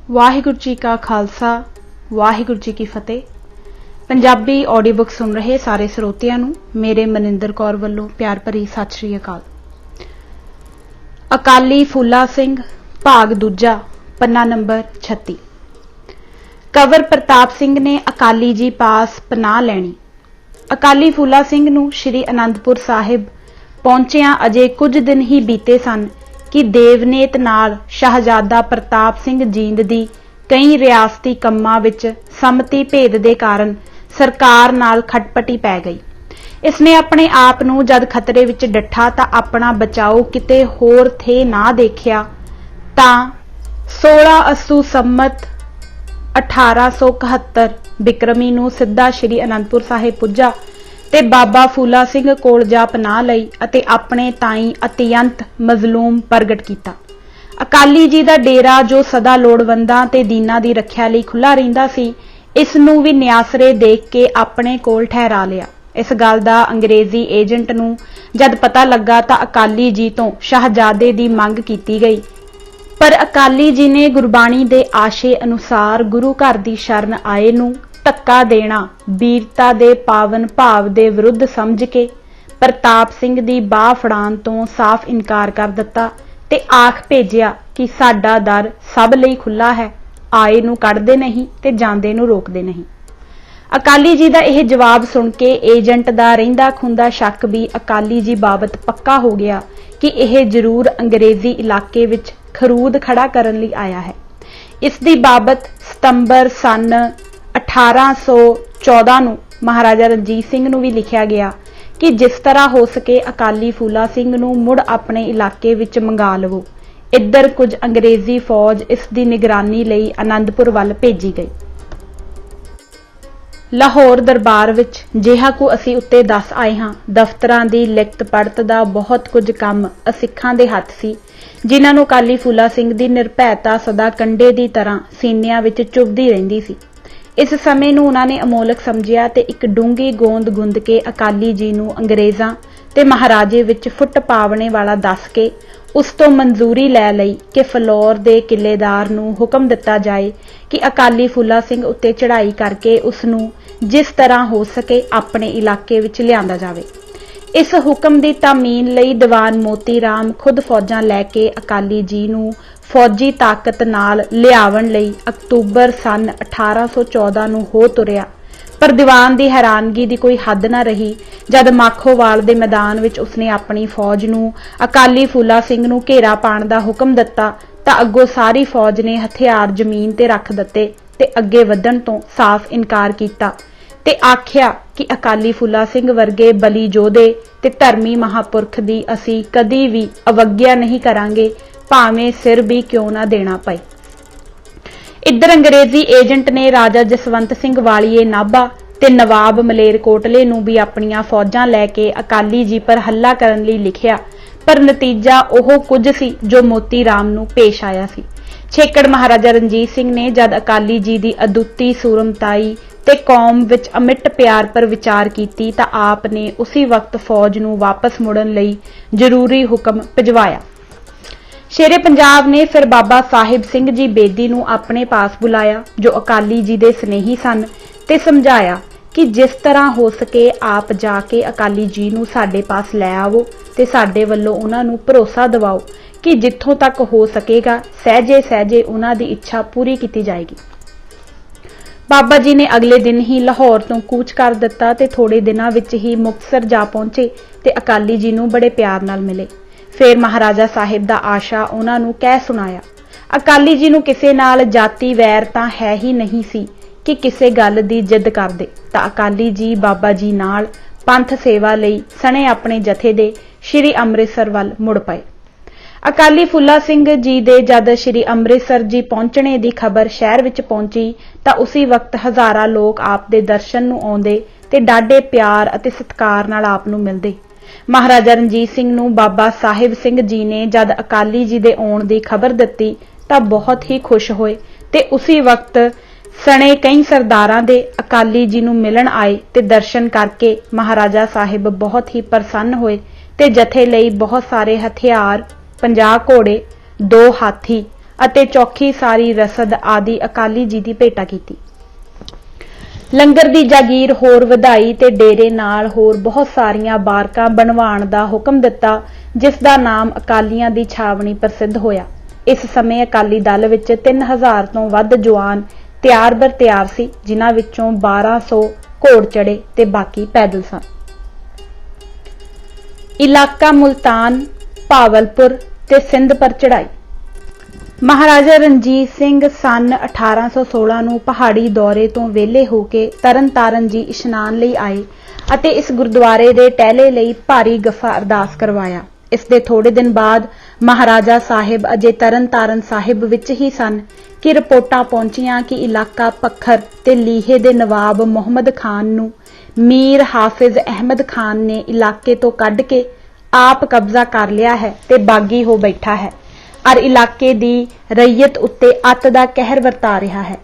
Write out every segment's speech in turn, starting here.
वाहिगुरू जी का खालसा वाहिगुरू जी की फतेह। Punjabi audio book सुन रहे सारे ਸਰੋਤਿਆਂ ਨੂੰ मेरे ਮਨਿੰਦਰ कौर ਵੱਲੋਂ प्यार भरी सत श्री अकाल। अकाली फूला सिंह भाग दूजा पन्ना नंबर 36। कंवर प्रताप सिंह ने अकाली जी पास पनाह लैनी। अकाली फूला सिंह नूं श्री आनंदपुर साहिब पहुंचिया अजे कुछ दिन ही बीते सन कि देवनेत नाल शाहजादा प्रताप सिंह जींद दी कई रियासती कंमां विच सम्मति भेद दे कारण सरकार नाल खटपटी पै गई। इसने अपने आप नूं जद खतरे विच डठा तां अपना बचाओ किते होर थे ना देखिया तां 16 अस्सू सम्मत 1871 बिक्रमी नूं सिद्धा श्री आनंदपुर साहिब पुज्जा ते बाबा फूला सिंह कोल जा पनाह लई अते अपने ताई अत्यंत मजलूम प्रगट कीता। अकाली जी दा डेरा जो सदा लोड़वंदां ते दीनां दी रखिया लई खुला रहिंदा सी, इस नूं भी नियासरे देख के अपने कोल ठहरा लिया। इस गल दा अंग्रेजी एजेंट नूं जद पता लगा तां अकाली जी तो शाहजादे दी मंग कीती गई, पर अकाली जी ने गुरबाणी दे आशे अनुसार गुरु घर दी शरण आए नूं धक्का देना वीरता दे पावन भाव दे विरुद्ध समझ के प्रताप सिंह दी बाह फड़ाण तो साफ इनकार कर दिता ते आख भेजिया कि साडा दर सब लई खुला है, आए नूं कढ़दे नहीं ते जांदे नूं रोकदे नहीं। अकाली जी दा यह जवाब सुन के एजेंट दा रहिंदा खुंदा शक भी अकाली जी बाबत पक्का हो गया कि यह जरूर अंग्रेजी इलाके विच खरूद खड़ा करन लई आया है। इस दी बाबत सितंबर सन 1814 नूं महाराजा रणजीत सिंह नूं भी लिखिया गया कि जिस तरह हो सके अकाली फूला सिंह नूं मुड़ अपने इलाके विच मंगा लवो। इधर कुछ अंग्रेजी फौज इस दी निगरानी लई आनंदपुर वल भेजी गई। लाहौर दरबार विच जिहा को असी उत्ते दस आए हां, दफ्तरां दी लिखत पढ़त दा बहुत कुछ काम असिखां दे हत्थ सी, जिन्हां नूं अकाली फूला सिंह दी निरभैता सदा कंडे दी तरह सीनियां विच चुभदी रहिंदी सी। इस समय नूं उन्हां ने अमोलक समझिया ते एक डूंगी गोंद गुंद के अकाली जी नूं अंग्रेज़ां ते महाराजे विच फुट पावणे वाला दस के उस तो मंजूरी लै लई कि फलौर दे किलेदार नूं हुक्म दिता जाए कि अकाली फूला सिंह उत्ते चढ़ाई करके उस नूं जिस तरह हो सके अपने इलाके विच लिआंदा जावे। इस हुक्म दी तामीन लई दीवान मोती राम खुद फौजां लैके अकाली जी नूं फौजी ताकत नाल लियावण लई अक्तूबर सन 1814 नूं हो तुरिया, पर दीवान दी हैरानगी दी कोई हद ना रही जद माखोवाल दे मैदान विच उसने अपनी फौज नूं अकाली फूला सिंह नूं घेरा पाण दा हुक्म दिता तां अग्गों सारी फौज ने हथियार जमीन ते रख दिते ते अगे वधण तो साफ इनकार कीता ते आख्या कि अकाली फूला सिंह वर्गे बली जोधे ते धर्मी महापुरख दी असी कदी भी अवग्या नहीं करांगे, भावें सिर भी क्यों ना देना पए। इधर अंग्रेजी एजेंट ने राजा जसवंत सिंह वालिए नाभा ते नवाब मलेरकोटले नूं भी अपनियां फौजां लैके अकाली जी पर हल्ला करन लई लिखिया, पर नतीजा ओह कुछ सी जो मोती राम नूं पेश आया सी। छेकड़ महाराजा रणजीत सिंह ने जद अकाली जी दी अदुੱਤੀ सूरमताई ते कौम विच अमिट प्यार पर विचार कीती तां आप ने उसी वक्त फौज नूं वापस मुड़न लई जरूरी हुक्म भिजवाया। शेरे पंजाब ने फिर बाबा साहिब सिंह जी बेदी नूं अपने पास बुलाया जो अकाली जी दे स्नेही सन ते समझाया कि जिस तरह हो सके आप जाके अकाली जी नूं साडे पास लै आवो ते साडे वल्लों उन्हां नूं भरोसा दिवाओ कि जिथों तक हो सकेगा सहजे सहजे उन्हां दी इच्छा पूरी की जाएगी। बाबा जी ने अगले दिन ही लाहौर तो कूच कर दिता ते थोड़े दिनां विच ही मुक्तसर जा पहुंचे ते अकाली जी नूं बड़े प्यार नाल मिले। फिर महाराजा साहिब दा आशा उन्हां नूं कह सुनाया। अकाली जी नूं किसे नाल जाति वैर तां है ही नहीं सी कि किसे गल दी जिद करदे, तां अकाली जी बाबा जी नाल पंथ सेवा लई सने अपने जथे दे श्री अमृतसर वल मुड़ पए। अकाली फूला सिंह जी दे जद श्री अमृतसर जी पहुंचने दी खबर शहर विच पहुंची तां उसी वक्त हज़ारां लोग आप दे दर्शन नूं आउंदे ते डाढे प्यार अते सत्कार नाल आप नूं मिलदे। महाराजा रणजीत सिंह नूं बाबा साहिब सिंह जी ने जद अकाली जी दे आउण दी खबर दित्ती तां बहुत ही खुश होए ते उसी वक्त सने कई सरदारां दे अकाली जी नूं मिलण आए ते दर्शन करके महाराजा साहिब बहुत ही प्रसन्न होए ते जथे लई बहुत सारे हथियार 50 घोड़े 2 हाथी ਅਤੇ ਚੌਖੀ ਸਾਰੀ ਰਸਦ ਆਦਿ ਅਕਾਲੀ ਜੀ ਦੀ ਭੇਟਾ ਕੀਤੀ। ਲੰਗਰ ਦੀ ਜਾਗੀਰ ਹੋਰ ਵਧਾਈ ਤੇ ਡੇਰੇ ਨਾਲ ਹੋਰ ਬਹੁਤ ਸਾਰੀਆਂ ਬਾਰਕਾਂ ਬਣਵਾਉਣ ਦਾ ਹੁਕਮ ਦਿੱਤਾ, ਜਿਸ ਦਾ ਨਾਮ ਅਕਾਲੀਆਂ ਦੀ ਛਾਵਣੀ ਪ੍ਰਸਿੱਧ ਹੋਇਆ। ਇਸ ਸਮੇਂ ਅਕਾਲੀ ਦਲ ਵਿੱਚ 3000 ਤੋਂ ਵੱਧ ਜਵਾਨ ਤਿਆਰ ਬਰ ਤਿਆਰ ਸੀ, ਜਿਨ੍ਹਾਂ ਵਿੱਚੋਂ 1200 ਘੋੜ ਚੜੇ ਤੇ ਬਾਕੀ ਪੈਦਲ ਸਨ। ਇਲਾਕਾ ਮੁਲਤਾਨ, ਭਾਵਲਪੁਰ ਤੇ ਸਿੰਧ ਪਰ ਚੜ੍ਹਾਈ। ਮਹਾਰਾਜਾ ਰਣਜੀਤ ਸਿੰਘ ਸੰਨ 1816 ਨੂੰ ਪਹਾੜੀ ਦੌਰੇ ਤੋਂ ਵਿਹਲੇ ਹੋ ਕੇ ਤਰਨਤਾਰਨ ਜੀ ਇਸ਼ਨਾਨ ਲਈ ਆਏ ਅਤੇ ਇਸ ਗੁਰਦੁਆਰੇ ਦੇ ਟਹਿਲੇ ਲਈ ਭਾਰੀ ਗੱਫਾ ਅਰਦਾਸ ਕਰਵਾਇਆ। ਇਸ ਦੇ ਥੋੜੇ ਦਿਨ ਬਾਅਦ ਮਹਾਰਾਜਾ ਸਾਹਿਬ ਅਜੇ ਤਰਨਤਾਰਨ ਸਾਹਿਬ ਵਿੱਚ ਹੀ ਸਨ ਕਿ ਰਿਪੋਰਟਾਂ ਪਹੁੰਚੀਆਂ ਕਿ ਇਲਾਕਾ ਪੱਖਰ ਤੇ ਲੀਹੇ ਦੇ ਨਵਾਬ ਮੁਹੰਮਦ ਖਾਨ ਨੂੰ ਮੀਰ ਹਾਫਿਜ਼ ਅਹਿਮਦ ਖਾਨ ਨੇ ਇਲਾਕੇ ਤੋਂ ਕੱਢ ਕੇ ਆਪ ਕਬਜ਼ਾ ਕਰ ਲਿਆ ਹੈ ਤੇ ਬਾਗੀ ਹੋ ਬੈਠਾ ਹੈ ਔਰ ਇਲਾਕੇ ਦੀ ਰਈਅਤ ਉੱਤੇ ਅੱਤ ਦਾ ਕਹਿਰ ਵਰਤਾ ਰਿਹਾ ਹੈ।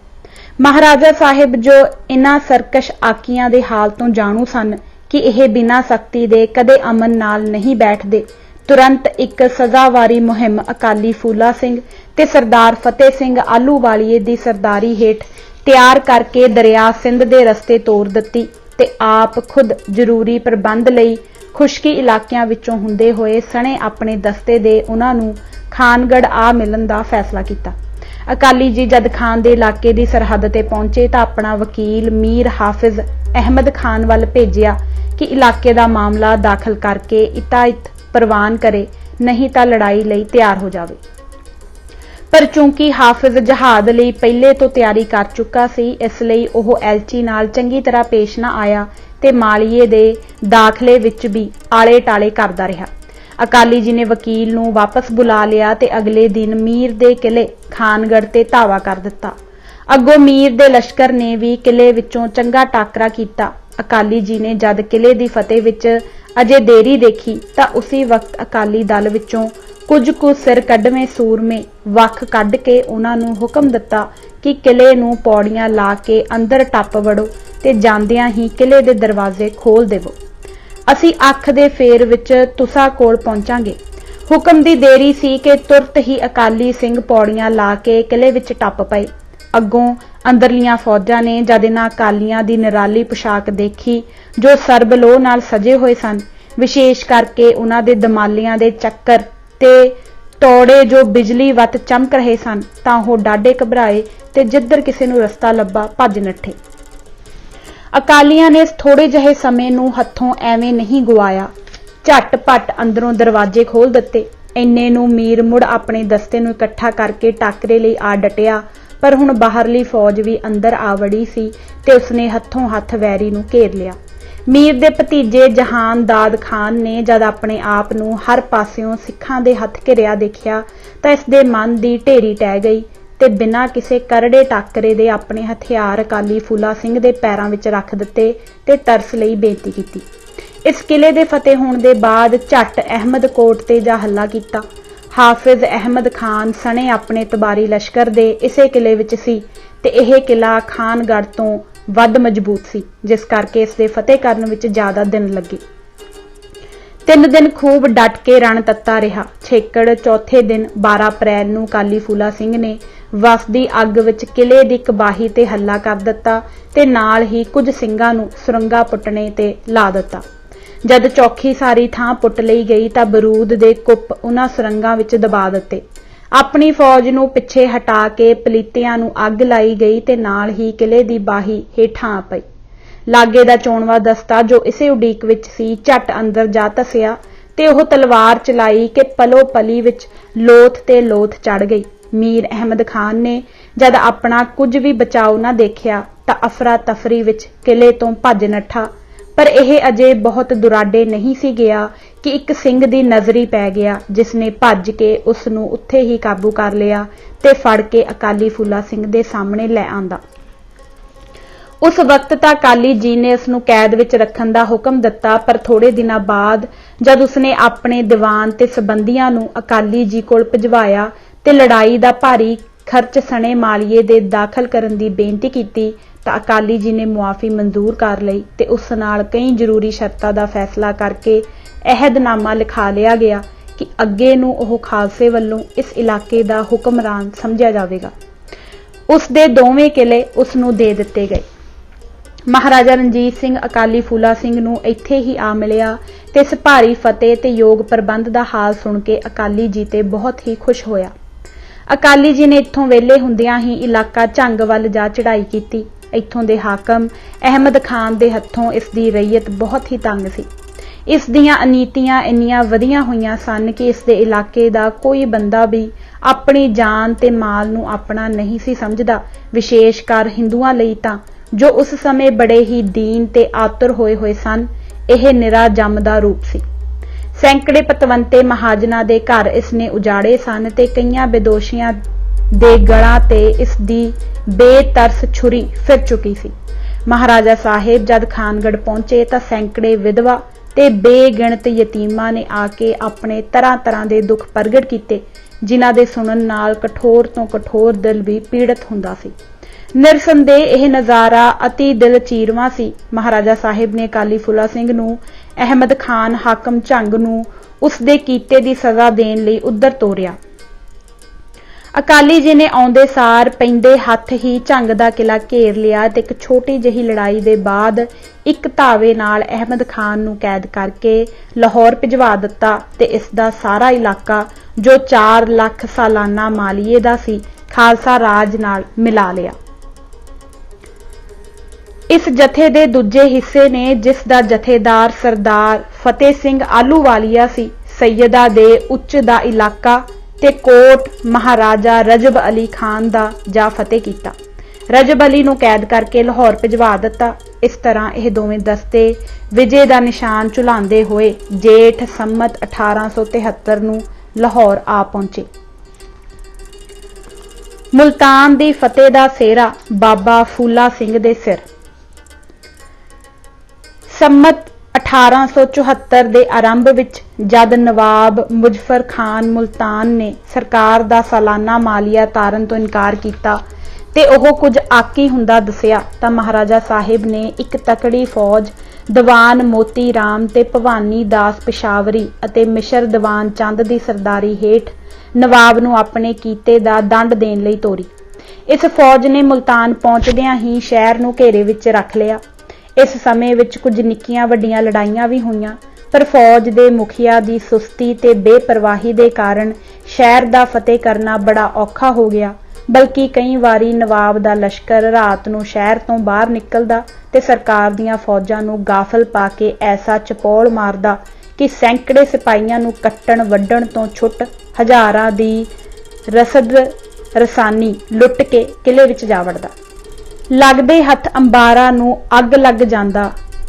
ਮਹਾਰਾਜਾ ਸਾਹਿਬ ਜੋ ਇਨ੍ਹਾਂ ਸਰਕਸ਼ ਆਕੀਆਂ ਦੇ ਹਾਲ ਤੋਂ ਜਾਣੂ ਸਨ ਕਿ ਇਹ ਬਿਨਾਂ ਸਖਤੀ ਦੇ ਕਦੇ ਅਮਨ ਨਾਲ ਨਹੀਂ ਬੈਠਦੇ, ਤੁਰੰਤ ਇੱਕ ਸਜ਼ਾਵਾਰੀ ਮੁਹਿੰਮ ਅਕਾਲੀ ਫੂਲਾ ਸਿੰਘ ਤੇ ਸਰਦਾਰ ਫਤਿਹ ਸਿੰਘ ਆਹਲੂਵਾਲੀਏ ਦੀ ਸਰਦਾਰੀ ਹੇਠ ਤਿਆਰ ਕਰਕੇ ਦਰਿਆ ਸਿੰਧ ਦੇ ਰਸਤੇ ਤੋਰ ਦਿੱਤੀ ਤੇ ਆਪ ਖੁਦ ਜ਼ਰੂਰੀ ਪ੍ਰਬੰਧ ਲਈ ਖੁਸ਼ਕੀ ਇਲਾਕਿਆਂ ਵਿੱਚੋਂ ਹੁੰਦੇ ਹੋਏ ਸਣੇ ਆਪਣੇ ਦਸਤੇ ਦੇ ਉਹਨਾਂ ਨੂੰ ਖਾਨਗੜ੍ਹ ਆ ਮਿਲਣ ਦਾ ਫੈਸਲਾ ਕੀਤਾ। ਅਕਾਲੀ ਜੀ ਜਦ ਖਾਨ ਦੇ ਇਲਾਕੇ ਦੀ ਸਰਹੱਦ ਤੇ ਪਹੁੰਚੇ ਤਾਂ ਆਪਣਾ ਵਕੀਲ ਮੀਰ ਹਾਫਿਜ਼ ਅਹਿਮਦ ਖਾਨ ਵੱਲ ਭੇਜਿਆ ਕਿ ਇਲਾਕੇ ਦਾ ਮਾਮਲਾ ਦਾਖਲ ਕਰਕੇ ਇਤਾਇਤ ਪ੍ਰਵਾਨ ਕਰੇ, ਨਹੀਂ ਤਾਂ ਲੜਾਈ ਲਈ ਤਿਆਰ ਹੋ ਜਾਵੇ। ਪਰ ਚੂੰਕਿ ਹਾਫਿਜ਼ ਜਹਾਦ ਲਈ ਪਹਿਲੇ ਤੋਂ ਤਿਆਰੀ ਕਰ ਚੁੱਕਾ ਸੀ, ਇਸ ਲਈ ਉਹ ਐਲਚੀ ਨਾਲ ਚੰਗੀ ਤਰ੍ਹਾਂ ਪੇਸ਼ ਨਾ ਆਇਆ ਤੇ ਮਾਲੀਏ ਦੇ ਦਾਖਲੇ ਵਿੱਚ ਵੀ ਆਲੇ ਟਾਲੇ ਕਰਦਾ ਰਿਹਾ। ਅਕਾਲੀ ਜੀ ਨੇ ਵਕੀਲ ਨੂੰ ਵਾਪਸ ਬੁਲਾ ਲਿਆ ਤੇ ਅਗਲੇ ਦਿਨ ਮੀਰ ਦੇ ਕਿਲੇ ਖਾਨਗੜ੍ਹ ਤੇ ਧਾਵਾ ਕਰ ਦਿੱਤਾ। ਅੱਗੋਂ ਮੀਰ ਦੇ ਲਸ਼ਕਰ ਨੇ ਵੀ ਕਿਲੇ ਵਿੱਚੋਂ ਚੰਗਾ ਟਾਕਰਾ ਕੀਤਾ। ਅਕਾਲੀ ਜੀ ਨੇ ਜਦ ਕਿਲੇ ਦੀ ਫਤਿਹ ਵਿੱਚ ਅਜੇ ਦੇਰੀ ਦੇਖੀ ਤਾਂ ਉਸੇ ਵਕਤ ਅਕਾਲੀ ਦਲ ਵਿੱਚੋਂ ਕੁਝ ਕੁ ਸਿਰ ਕੱਢਵੇਂ ਸੂਰਮੇ ਵੱਖ ਕੱਢ ਕੇ ਉਹਨਾਂ ਨੂੰ ਹੁਕਮ ਦਿੱਤਾ ਕਿ ਕਿਲੇ ਨੂੰ ਪੌੜੀਆਂ ਲਾ ਕੇ ਅੰਦਰ ਟੱਪ ਵੜੋ ਤੇ ਜਾਂਦਿਆਂ ਹੀ ਕਿਲੇ ਦੇ ਦਰਵਾਜ਼ੇ ਖੋਲ ਦੇਵੋ। ਅਸੀਂ ਅੱਖ ਦੇ ਫੇਰ ਵਿੱਚ ਤੁਸਾਂ ਕੋਲ ਪਹੁੰਚਾਂਗੇ। ਹੁਕਮ ਦੀ ਦੇਰੀ ਸੀ ਕਿ ਤੁਰਤ ਹੀ ਅਕਾਲੀ ਸਿੰਘ ਪੌੜੀਆਂ ਲਾ ਕੇ ਕਿਲੇ ਵਿੱਚ ਟੱਪ ਪਏ। ਅੱਗੋਂ ਅੰਦਰਲੀਆਂ ਫੌਜਾਂ ਨੇ ਜਦ ਇਹਨਾਂ ਅਕਾਲੀਆਂ ਦੀ ਨਿਰਾਲੀ ਪੁਸ਼ਾਕ ਦੇਖੀ ਜੋ ਸਰਬਲੋਹ ਨਾਲ ਸਜੇ ਹੋਏ ਸਨ, ਵਿਸ਼ੇਸ਼ ਕਰਕੇ ਉਹਨਾਂ ਦੇ ਦਮਾਲਿਆਂ ਦੇ ਚੱਕਰ ਤੇ ਤੋੜੇ ਜੋ ਬਿਜਲੀ ਵੱਤ ਚਮਕ ਰਹੇ ਸਨ, ਤਾਂ ਉਹ ਡਾਢੇ ਘਬਰਾਏ ਤੇ ਜਿੱਧਰ ਕਿਸੇ ਨੂੰ ਰਸਤਾ ਲੱਭਾ ਭੱਜ ਨੱਠੇ। ਅਕਾਲੀਆਂ ਨੇ ਇਸ ਥੋੜੇ ਜਿਹੇ ਸਮੇਂ ਨੂੰ ਹੱਥੋਂ ਐਵੇਂ ਨਹੀਂ ਗਵਾਇਆ, ਝੱਟ-ਪੱਟ ਅੰਦਰੋਂ ਦਰਵਾਜ਼ੇ ਖੋਲ ਦਿੱਤੇ। ਇੰਨੇ ਨੂੰ ਮੀਰ ਮੁੜ ਆਪਣੇ ਦਸਤੇ ਨੂੰ ਇਕੱਠਾ ਕਰਕੇ ਟਾਕਰੇ ਲਈ ਆ ਡਟਿਆ, ਪਰ ਹੁਣ ਬਾਹਰਲੀ ਫੌਜ ਵੀ ਅੰਦਰ ਆ ਵੜੀ ਸੀ ਤੇ ਉਸਨੇ ਹੱਥੋਂ ਹੱਥ ਵੈਰੀ ਨੂੰ ਘੇਰ ਲਿਆ। ਮੀਰ ਦੇ ਭਤੀਜੇ ਜਹਾਨਦਾਦ ਖਾਨ ਨੇ ਜਦ ਆਪਣੇ ਆਪ ਨੂੰ ਹਰ ਪਾਸਿਓਂ ਸਿੱਖਾਂ ਦੇ ਹੱਥ ਘਿਰਿਆ ਦੇਖਿਆ ਤਾਂ ਇਸ ਦੇ ਮਨ ਦੀ ਢੇਰੀ ਟਹਿ ਗਈ ਤੇ ਬਿਨਾਂ ਕਿਸੇ ਕਰੜੇ ਟਾਕਰੇ ਦੇ ਆਪਣੇ ਹਥਿਆਰ ਅਕਾਲੀ ਫੂਲਾ ਸਿੰਘ ਦੇ ਪੈਰਾਂ ਵਿੱਚ ਰੱਖ ਦਿੱਤੇ ਤੇ ਤਰਸ ਲਈ ਬੇਨਤੀ ਕੀਤੀ। ਇਸ ਕਿਲੇ ਦੇ ਫਤਿਹ ਹੋਣ ਦੇ ਬਾਅਦ ਝੱਟ ਅਹਿਮਦ ਕੋਟ ਤੇ ਜਾ ਹੱਲਾ ਕੀਤਾ। ਹਾਫਿਜ਼ ਅਹਿਮਦ ਖਾਨ ਸਣੇ ਆਪਣੇ ਤਬਾਰੀ ਲਸ਼ਕਰ ਦੇ ਇਸੇ ਕਿਲੇ ਵਿੱਚ ਸੀ ਤੇ ਇਹ ਕਿਲਾ ਖਾਨਗੜ੍ਹ ਤੋਂ ਵੱਧ ਮਜ਼ਬੂਤ ਸੀ, ਜਿਸ ਕਰਕੇ ਇਸ ਦੇ ਫਤਿਹ ਕਰਨ ਵਿੱਚ ਜ਼ਿਆਦਾ ਦਿਨ ਲੱਗੇ। 3 ਦਿਨ ਖੂਬ ਡਟ ਕੇ ਰਣ ਤੱਤਾ ਰਿਹਾ। ਛੇਕੜ ਚੌਥੇ ਦਿਨ 12 ਅਪ੍ਰੈਲ ਨੂੰ ਅਕਾਲੀ ਫੂਲਾ ਸਿੰਘ ਨੇ ਵਸਦੀ ਅੱਗ ਵਿੱਚ ਕਿਲੇ ਦੀ ਕਬਾਹੀ ਤੇ ਹੱਲਾ ਕਰ ਦਿੱਤਾ ਤੇ ਨਾਲ ਹੀ ਕੁਝ ਸਿੰਘਾਂ ਨੂੰ ਸੁਰੰਗਾ ਪੁੱਟਣੇ ਤੇ ਲਾ ਦਿੱਤਾ। ਜਦ ਚੌਖੀ ਸਾਰੀ ਥਾਂ ਪੁੱਟ ਲਈ ਗਈ ਤਾਂ ਬਰੂਦ ਦੇ ਕੁੱਪ ਉਹਨਾਂ ਸੁਰੰਗਾਂ ਵਿੱਚ ਦਬਾ ਦਿੱਤੇ। ਆਪਣੀ ਫੌਜ ਨੂੰ ਪਿੱਛੇ ਹਟਾ ਕੇ ਪਲੀਤਿਆਂ ਨੂੰ ਅੱਗ ਲਾਈ ਗਈ ਤੇ ਨਾਲ ਹੀ ਕਿਲੇ ਦੀ ਬਾਹੀ ਹੇਠਾਂ ਆ ਪਈ। ਲਾਗੇ ਦਾ ਚੋਣਵਾ ਦਸਤਾ ਜੋ ਇਸੇ ਉਡੀਕ ਵਿੱਚ ਸੀ, ਝੱਟ ਅੰਦਰ ਜਾ ਧਸਿਆ ਤੇ ਉਹ ਤਲਵਾਰ ਚਲਾਈ ਕਿ ਪਲੋ ਪਲੀ ਵਿੱਚ ਲੋਥ ਤੇ ਲੋਥ ਚੜ ਗਈ। ਮੀਰ ਅਹਿਮਦ ਖਾਨ ਨੇ ਜਦ ਆਪਣਾ ਕੁਝ ਵੀ ਬਚਾਓ ਨਾ ਦੇਖਿਆ ਤਾਂ ਅਫਰਾ ਤਫਰੀ ਵਿੱਚ ਕਿਲੇ ਤੋਂ ਭੱਜ ਨੱਠਾ। ਪਰ ਇਹ ਅਜੇ ਬਹੁਤ ਦੁਰਾਡੇ ਨਹੀਂ ਸੀ ਗਿਆ ਕਿ ਇੱਕ ਸਿੰਘ ਦੀ ਨਜ਼ਰੀ ਪੈ ਗਿਆ, ਜਿਸ ਨੇ ਭੱਜ ਕੇ ਉਸ ਨੂੰ ਉੱਥੇ ਹੀ ਕਾਬੂ ਕਰ ਲਿਆ ਤੇ ਫੜ ਕੇ ਅਕਾਲੀ ਫੂਲਾ ਸਿੰਘ ਦੇ ਸਾਹਮਣੇ ਲੈ ਆਂਦਾ। ਉਸ ਵਕਤ ਤਾਂ ਅਕਾਲੀ ਜੀ ਨੇ ਉਸ ਨੂੰ ਕੈਦ ਵਿੱਚ ਰੱਖਣ ਦਾ ਹੁਕਮ ਦਿੱਤਾ, ਪਰ ਥੋੜੇ ਦਿਨਾਂ ਬਾਅਦ ਜਦ ਉਸਨੇ ਆਪਣੇ ਦੀਵਾਨ ਤੇ ਸਬੰਧੀਆਂ ਨੂੰ ਅਕਾਲੀ ਜੀ ਕੋਲ ਭਿਜਵਾਇਆ ਤੇ ਲੜਾਈ ਦਾ ਭਾਰੀ ਖਰਚ ਸਣੇ ਮਾਲੀਏ ਦੇ ਦਾਖਲ ਕਰਨ ਦੀ ਬੇਨਤੀ ਕੀਤੀ ਤਾਂ ਅਕਾਲੀ ਜੀ ਨੇ ਮੁਆਫੀ ਮਨਜ਼ੂਰ ਕਰ ਲਈ ਤੇ ਉਸ ਨਾਲ ਕਈ ਜ਼ਰੂਰੀ ਸ਼ਰਤਾਂ ਦਾ ਫੈਸਲਾ ਕਰਕੇ ਅਹਿਦਨਾਮਾ ਲਿਖਾ ਲਿਆ ਗਿਆ कि अगे नूं ओह खालसे वल्लों इस इलाके दा हुक्मरान समझिया जावेगा। उस दे दोवें किले उस नूं दे दिते गए। महाराजा रणजीत सिंह अकाली फूला सिंह नूं इत्थे ही आ मिलिया ते इस भारी फतेह ते योग प्रबंध दा हाल सुण के अकाली जी ते बहुत ही खुश होया। अकाली जी ने इत्थों वेले हुंदियां ही इलाका झंग वल जा चढ़ाई कीती। इत्थों दे हाकम अहमद खान दे हत्थों इस दी रईयत बहुत ही तंग सी। इस दियां अनीतियां इन्नियां वधियां होईयां सन कि इस दे इलाके दा कोई बंदा भी अपनी जान ते माल नूं अपना नहीं सी समझदा। विशेष कर हिंदुआं लई तां जो उस समय बड़े ही दीन ते आतुर होए सन, यह निरा जमदा रूप सी। सैकड़े पतवंते महाजनां दे घर इसने उजाड़े सन ते कईयां बेदोशियां दे गलां ते इस दी बेतरस छुरी फिर चुकी सी। महाराजा साहिब जद खानगढ़ पहुंचे तां सैकड़े विधवा ते बेगिणत यतीमां ने आके अपने तरह तरह दे दुख प्रगट कीते, जिन्हां दे सुनन नाल कठोर तो कठोर दिल भी पीड़ित हुंदा सी। निरसंदेह यह नज़ारा अति दिल चीरवां सी। महाराजा साहिब ने अकाली फूला सिंह नूं अहमद खान हाकम झंग नूं उस दे कीते दी सज़ा देण लई उधर तोरिया। अकाली जी ने आउंदे सार पैंदे हत्थ ही झंग दा किला घेर लिया ते एक छोटी जही लड़ाई दे बाद एक धावे नाल अहमद खान नूं कैद करके लाहौर भिजवा दिता ते इस दा सारा इलाका जो 4 लाख सालाना मालीए दा सी, खालसा राज नाल मिला लिया। इस जथे दे दूजे हिस्से ने, जिस दा जथेदार सरदार फतेह सिंह आलूवालिया सी, सैयदा दे उच्च दा इलाका ते कोट महाराजा रजब अली खान दा जा फतेह कीता। रजब अली नूं कैद करके लाहौर भिजवा दिता। इस तरह यह दोवें दस्ते विजय दा निशान झुलांदे होए जेठ संमत 1873 नूं लाहौर आ पहुंचे। मुल्तान दी फतेह दा सेहरा बाबा फूला सिंह दे सिर। संमत 1874 दे आरंभ विच जद नवाब मुजफ्फर खान मुल्तान ने सरकार दा सालाना मालिया तारन तो इनकार किया ते ओह कुछ आकी हुंदा दसिया तां महाराजा साहिब ने एक तकड़ी फौज दीवान मोती राम ते भवानी दास पिशावरी अते मिशर दीवान चंद दी सरदारी हेठ नवाब नूं अपने कीते दा दंड देण लई तोरी। इस फौज ने मुल्तान पहुंचदियां ही शहर नूं घेरे विच रख लिया। इस समय विच कुछ निक्कियां वड्डियां लड़ाइयां भी होईयां, पर फौज दे मुखिया दी सुस्ती ते बेपरवाही दे कारण शहर दा फतेह करना बड़ा औखा हो गया। बल्कि कई वारी नवाब दा लश्कर रात नूं शहर तो बाहर निकलदा ते सरकार दियां फौजां नूं गाफल पा के ऐसा चपौल मारदा कि सैकड़े सिपाहियां नूं कट्टण वड्ढण तो छुट हज़ारां दी रसद रसानी लुट के किले विच जा वड़दा। लगदे हथ अंबारा नूं अग लग जांदा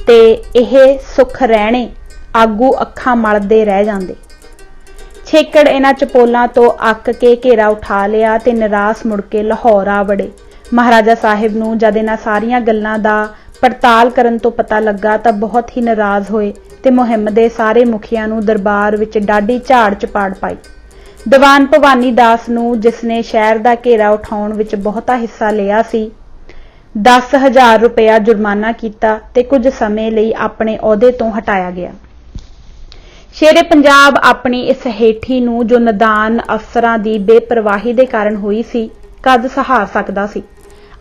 ते इह सुख रहणे आगू अखां मलदे रह जांदे। छेकड़ इन्हां चपोलां तो अक के घेरा उठा लिया ते निराश मुड़ के लाहौर आ वड़े। महाराजा साहिब नूं जद इन्हां सारियां गल्लां दा पड़ताल करन तो पता लगा तां बहुत ही नाराज होए ते मुहिम दे सारे मुखियां नूं दरबार विच डाढी झाड़ चपाड़ पाई। दीवान भवानी दास नूं, जिसने शहर दा घेरा उठाउण विच बहुता हिस्सा लिया सी, 10,000 रुपया जुर्माना किया ते कुछ समय लई अपने अहुदे तो हटाया गया। शेरे पंजाब अपनी इस हेठी नूं जो नदान अफसरां दी बेपरवाही दे कारण हुई सी, कद सहार सकदा सी।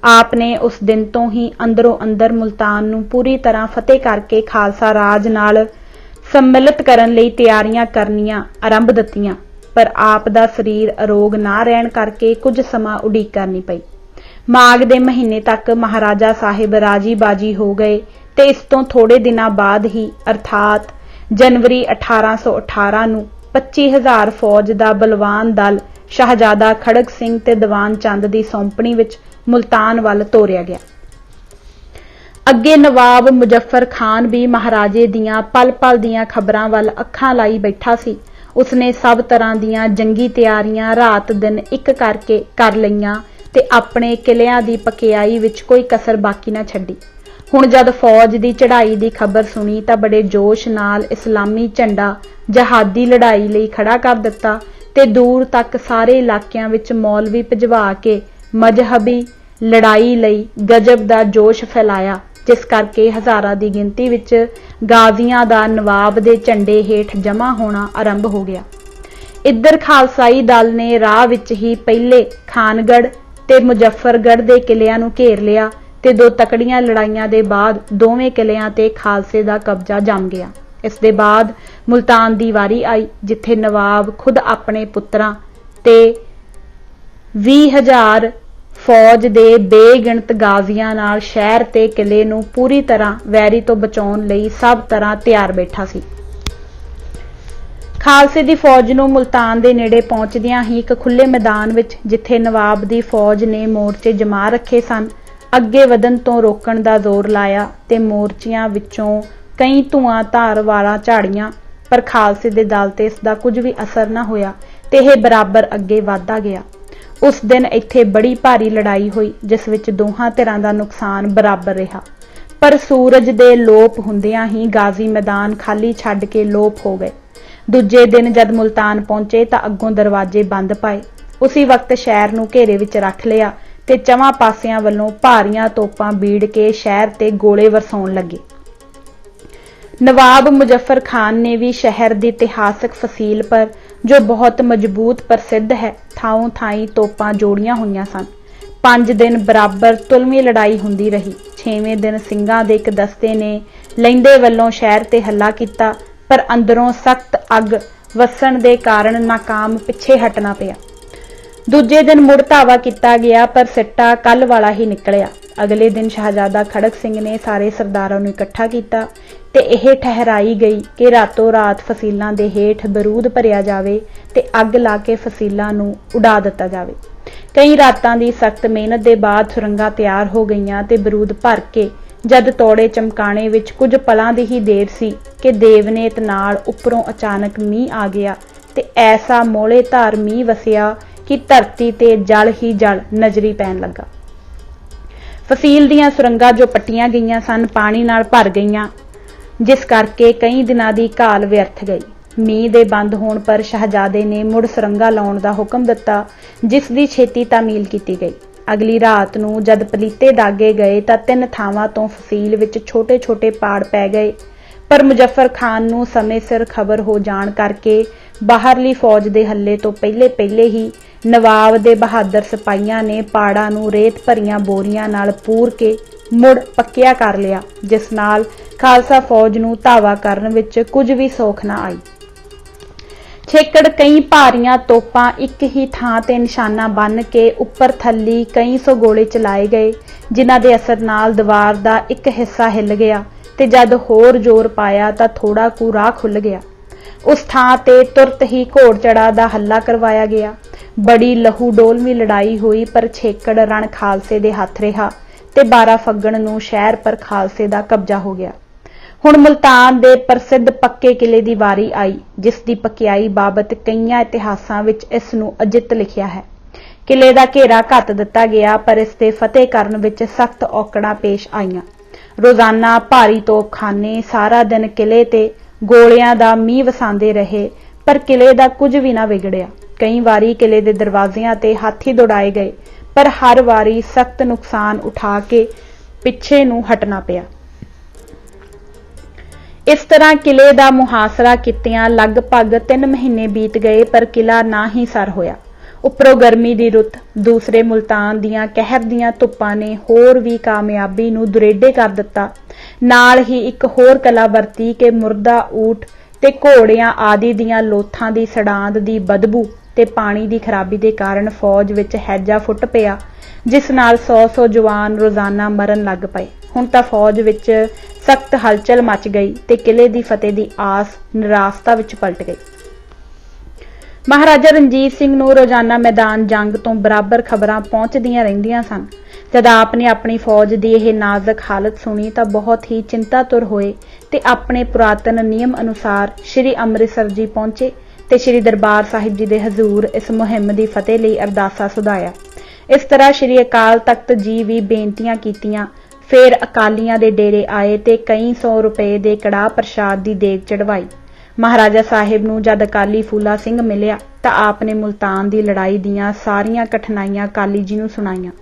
आपने उस दिन तो ही अंदरों अंदर मुल्तान नूं पूरी तरह फतेह करके खालसा राज नाल सम्मिलित करन लई तैयारियां करनियां आरंभ दित्तियां, पर आप दा शरीर अरोग ना रहण करके कुछ समा उड़ीक करनी पई। माघ दे महीने तक महाराजा साहिब राजी बाजी हो गए ते इस तो थोड़े दिनां बाद ही अर्थात जनवरी 1818 नूं 25,000 फौज दा बलवान दल शाहजादा खड़ग सिंह ते दीवान चंद दी सौंपणी विच मुल्तान वल तोरिया गया। अगे नवाब मुजफ्फर खान भी महाराजे दियां पल पल दियां खबरां वल अखां लाई बैठा सी। उसने सब तरह दियां जंगी तैयारियां रात दिन एक करके कर लईयां ते अपने किलियां दी पकियाई विच कोई कसर बाकी ना छड्डी। हुण जद फौज दी चढ़ाई दी खबर सुनी तां बड़े जोश नाल इस्लामी झंडा जहादी लड़ाई लई खड़ा कर दिता ते दूर तक सारे इलाकिਆਂ विच मौलवी भिजवा के मजहबी लड़ाई लई गजब दा जोश फैलाया, जिस करके हज़ारां दी गिनती विच गाजियां दा नवाब दे झंडे हेठ जमा होना आरंभ हो गया। इधर खालसाई दल ने राह विच ही पहले खानगढ़ ते मुजफ्फरगढ़ दे किलियां नूं घेर लिया ते दो तकड़ियां लड़ाइयां दे बाद दोवें किलियां ते खालसे दा कब्जा जम गया। इस दे बाद मुल्तान दी वारी आई जिथे नवाब खुद अपने पुत्रां ते 20,000 फौज दे बेगिणत गाजियां नाल शहर ते किले नूं पूरी तरह वैरी तो बचाउण लई सब तरह तैयार बैठा सी। खालसे दी फौज नूं मुल्तान दे नेड़े पहुंचदियां ही एक खुले मैदान विच जिथे नवाब दी फौज ने मोर्चे जमा रखे सन अगे वधन तो रोकण दा जोर लाया ते मोर्चियां विचों कई धुआंधार वालां झाड़ियां पर खालसे दे दल ते इस दा कुछ भी असर ना होया ते इह बराबर अगे वधदा गया। उस दिन इत्थे बड़ी भारी लड़ाई हुई जिस विच दोहां धिरां दा नुकसान बराबर रहा पर सूरज दे लोप हुंदियां ही गाजी मैदान खाली छड्ड के लोप हो गए। दूजे दिन जद मुल्तान पहुंचे तां अग्गों दरवाजे बंद पाए। उसी वक्त शहर नूं घेरे विच रख लिया ते चवां पासियां वल्लों भारीआं तोपां बीड़ के शहर ते गोले वरसाउण लगे। नवाब मुजफ्फर खान ने भी शहर की इतिहासक फसील पर जो बहुत मजबूत प्रसिद्ध है थाओं थाई तोपां जोड़ियां हुईयां सन। 5 दिन बराबर तुलमी लड़ाई हुंदी रही। 6वें दिन ਸਿੰਘਾਂ ਦੇ एक दस्ते ने लैंदे वल्लों शहर ते हल्ला किया पर अंदरों सख्त अग वसण दे कारण नाकाम पिछे हटना पिया। दूजे दिन मुड़ धावा किया गया पर सिट्टा कल वाला ही निकलिया। अगले दिन शहजादा खड़क सिंह ने सारे सरदारां नूं इकट्ठा किया ते यह ठहराई गई कि रातों रात फसीलां दे हेठ बरूद भरिया जावे ते अग ला के फसीलां नूं उड़ा दिता जावे। कई रातां दी सख्त मेहनत दे बाद सुरंगां तैयार हो गईयां ते बरूद भर के जद तौड़े चमकाने विच कुछ पलां दी ही देर सी कि देवनेत नाल उपरों अचानक मींह आ गया ते ऐसा मोले धार मींह वसिया कि धरती ते जल ही जल नजरी पैण लगा। फसील दीआं सुरंगां जो पट्टियां गईयां सन पानी नाल भर गईयां जिस करके कई दिनां दी घाल व्यर्थ गई। मींह दे बंद होण पर शहजादे ने मुड़ सुरंगां लाउण दा हुक्म दिता जिस दी छेती तामील कीती गई। अगली रात नूं जद पलीते दागे गए तां 3 थावां तो फसील विच छोटे छोटे पाड़ पै गए पर मुजफ्फर खान नूं समय सिर खबर हो जाण करके बाहरली फौज दे हल्ले तो पहले पहले ही नवाब दे बहादुर सिपाहियां ने पाड़ां नूं रेत भरियां बोरियां नाल पूर के मुड़ पक्किया कर लिया जिस नाल खालसा फौज नूं धावा करन विच कुछ भी सौख ना आई। छेकड़ कई भारियां तोपां एक ही थां ते निशाना बन के उपर थल्ली कई सौ गोले चलाए गए जिन्हां दे असर नाल दीवार दा एक हिस्सा हिल गया ते जद होर जोर पाया तां थोड़ा कु राह खुल गया। उस थां ते तुरत ही घोड़ चढ़ा दा हल्ला करवाया गया। बड़ी लहू डोलवी लड़ाई हुई पर छेकड़ रण खालसे दे हथ रहा ते 12 फग्गण नूं शहर पर खालसे दा कब्जा हो गया। हुण मुल्तान दे प्रसिद्ध पक्के किले दी वारी आई जिस दी पक्याई बाबत कईयां इतिहासां विच इस नूं अजित लिखिया है। किले दा घेरा घत दिता गया पर इस ते फतेह करन विच सख्त औकड़ां पेश आईयां। रोजाना भारी तोपखाने सारा दिन किले ते गोलियां दा मींह वसांदे रहे पर किले दा कुछ भी ना विगड़िया। कई वारी किले दे दरवाजियां ते हाथी दौड़ाए गए पर हर वारी सख्त नुकसान उठा के पिछे नूं हटना पिया। इस तरह किले दा मुहासरा कीतियां लगभग 3 महीने बीत गए पर किला ना ही सर होया। उपरों गर्मी दी रुत दूसरे मुल्तान दियां कहर दियां धुप्पां ने होर भी कामयाबी नूं दुरेडे कर दिता। नाल ही एक होर कला वरती कि मुर्दा ऊठ ते घोड़ियां आदि दियां लोथां दी सड़ांद दी बदबू ते पानी दी खराबी दे कारण फौज विच हैजा फुट पिया जिस नाल 100 जवान रोजाना मरन लग पए। हुण तां फौज विच सख्त हलचल मच गई ते किले दी फतेह दी आस निराशता विच पलट गई। महाराजा रणजीत सिंह नूं रोजाना मैदान जंग तो बराबर खबरां पहुंचदियां रहिंदियां सन। जद आपने अपनी फौज की यह नाजुक हालत सुनी तो बहुत ही चिंतातुर होए ते अपने पुरातन नियम अनुसार श्री अमृतसर जी पहुंचे ते श्री दरबार साहिब जी दे हजूर इस मुहिम की फतेह लई अरदासा सुधाया। इस तरह श्री अकाल तख्त जी भी बेनतियां कीतियां। फिर अकालियां दे डेरे आए ते कई 100 रुपए दे कड़ाह प्रसाद दी देग चढ़वाई। महाराजा साहिब नूं जद अकाली फूला सिंह मिलिया तां आपने मुल्तान दी लड़ाई दियां सारियां कठिनाइयां अकाली जी नूं सुणाईयां।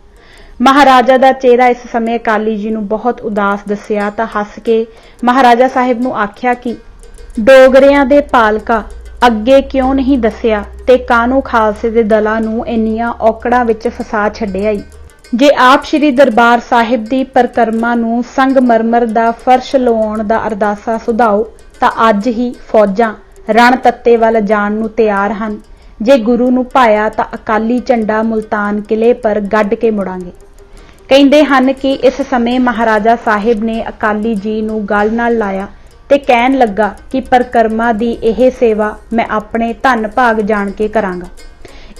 महाराजा दा चेहरा इस समय अकाली जी नूं बहुत उदास दसिया तां हस के महाराजा साहिब नूं आख्या कि डोगरियां दे पालका ਅੱਗੇ ਕਿਉਂ ਨਹੀਂ ਦੱਸਿਆ ਤੇ ਕਾਹਨੂੰ ਖਾਲਸੇ ਦੇ ਦਲਾਂ ਨੂੰ ਇੰਨੀਆਂ ਔਕੜਾਂ ਵਿੱਚ ਫਸਾ ਛੱਡਿਆ ਈ। ਜੇ ਆਪ ਸ਼੍ਰੀ ਦਰਬਾਰ ਸਾਹਿਬ ਦੀ ਪਰਿਕਰਮਾ ਨੂੰ ਸੰਗਮਰਮਰ ਦਾ ਫਰਸ਼ ਲਵਾਉਣ ਦਾ ਅਰਦਾਸਾ ਸੁਧਾਓ ਤਾਂ ਅੱਜ ਹੀ ਫੌਜਾਂ ਰਣ ਤੱਤੇ ਵੱਲ ਜਾਣ ਨੂੰ ਤਿਆਰ ਹਨ। ਜੇ ਗੁਰੂ ਨੂੰ ਭਾਇਆ ਤਾਂ ਅਕਾਲੀ ਝੰਡਾ ਮੁਲਤਾਨ ਕਿਲੇ ਪਰ ਗੱਡ ਕੇ ਮੁੜਾਂਗੇ। ਕਹਿੰਦੇ ਹਨ ਕਿ ਇਸ ਸਮੇਂ ਮਹਾਰਾਜਾ ਸਾਹਿਬ ਨੇ ਅਕਾਲੀ ਜੀ ਨੂੰ ਗਲ ਨਾਲ ਲਾਇਆ ਤੇ ਕਹਿਣ ਲੱਗਾ ਕਿ ਪਰਿਕਰਮਾ ਦੀ ਇਹ ਸੇਵਾ ਮੈਂ ਆਪਣੇ ਧਨ ਭਾਗ ਜਾਣ ਕੇ ਕਰਾਂਗਾ।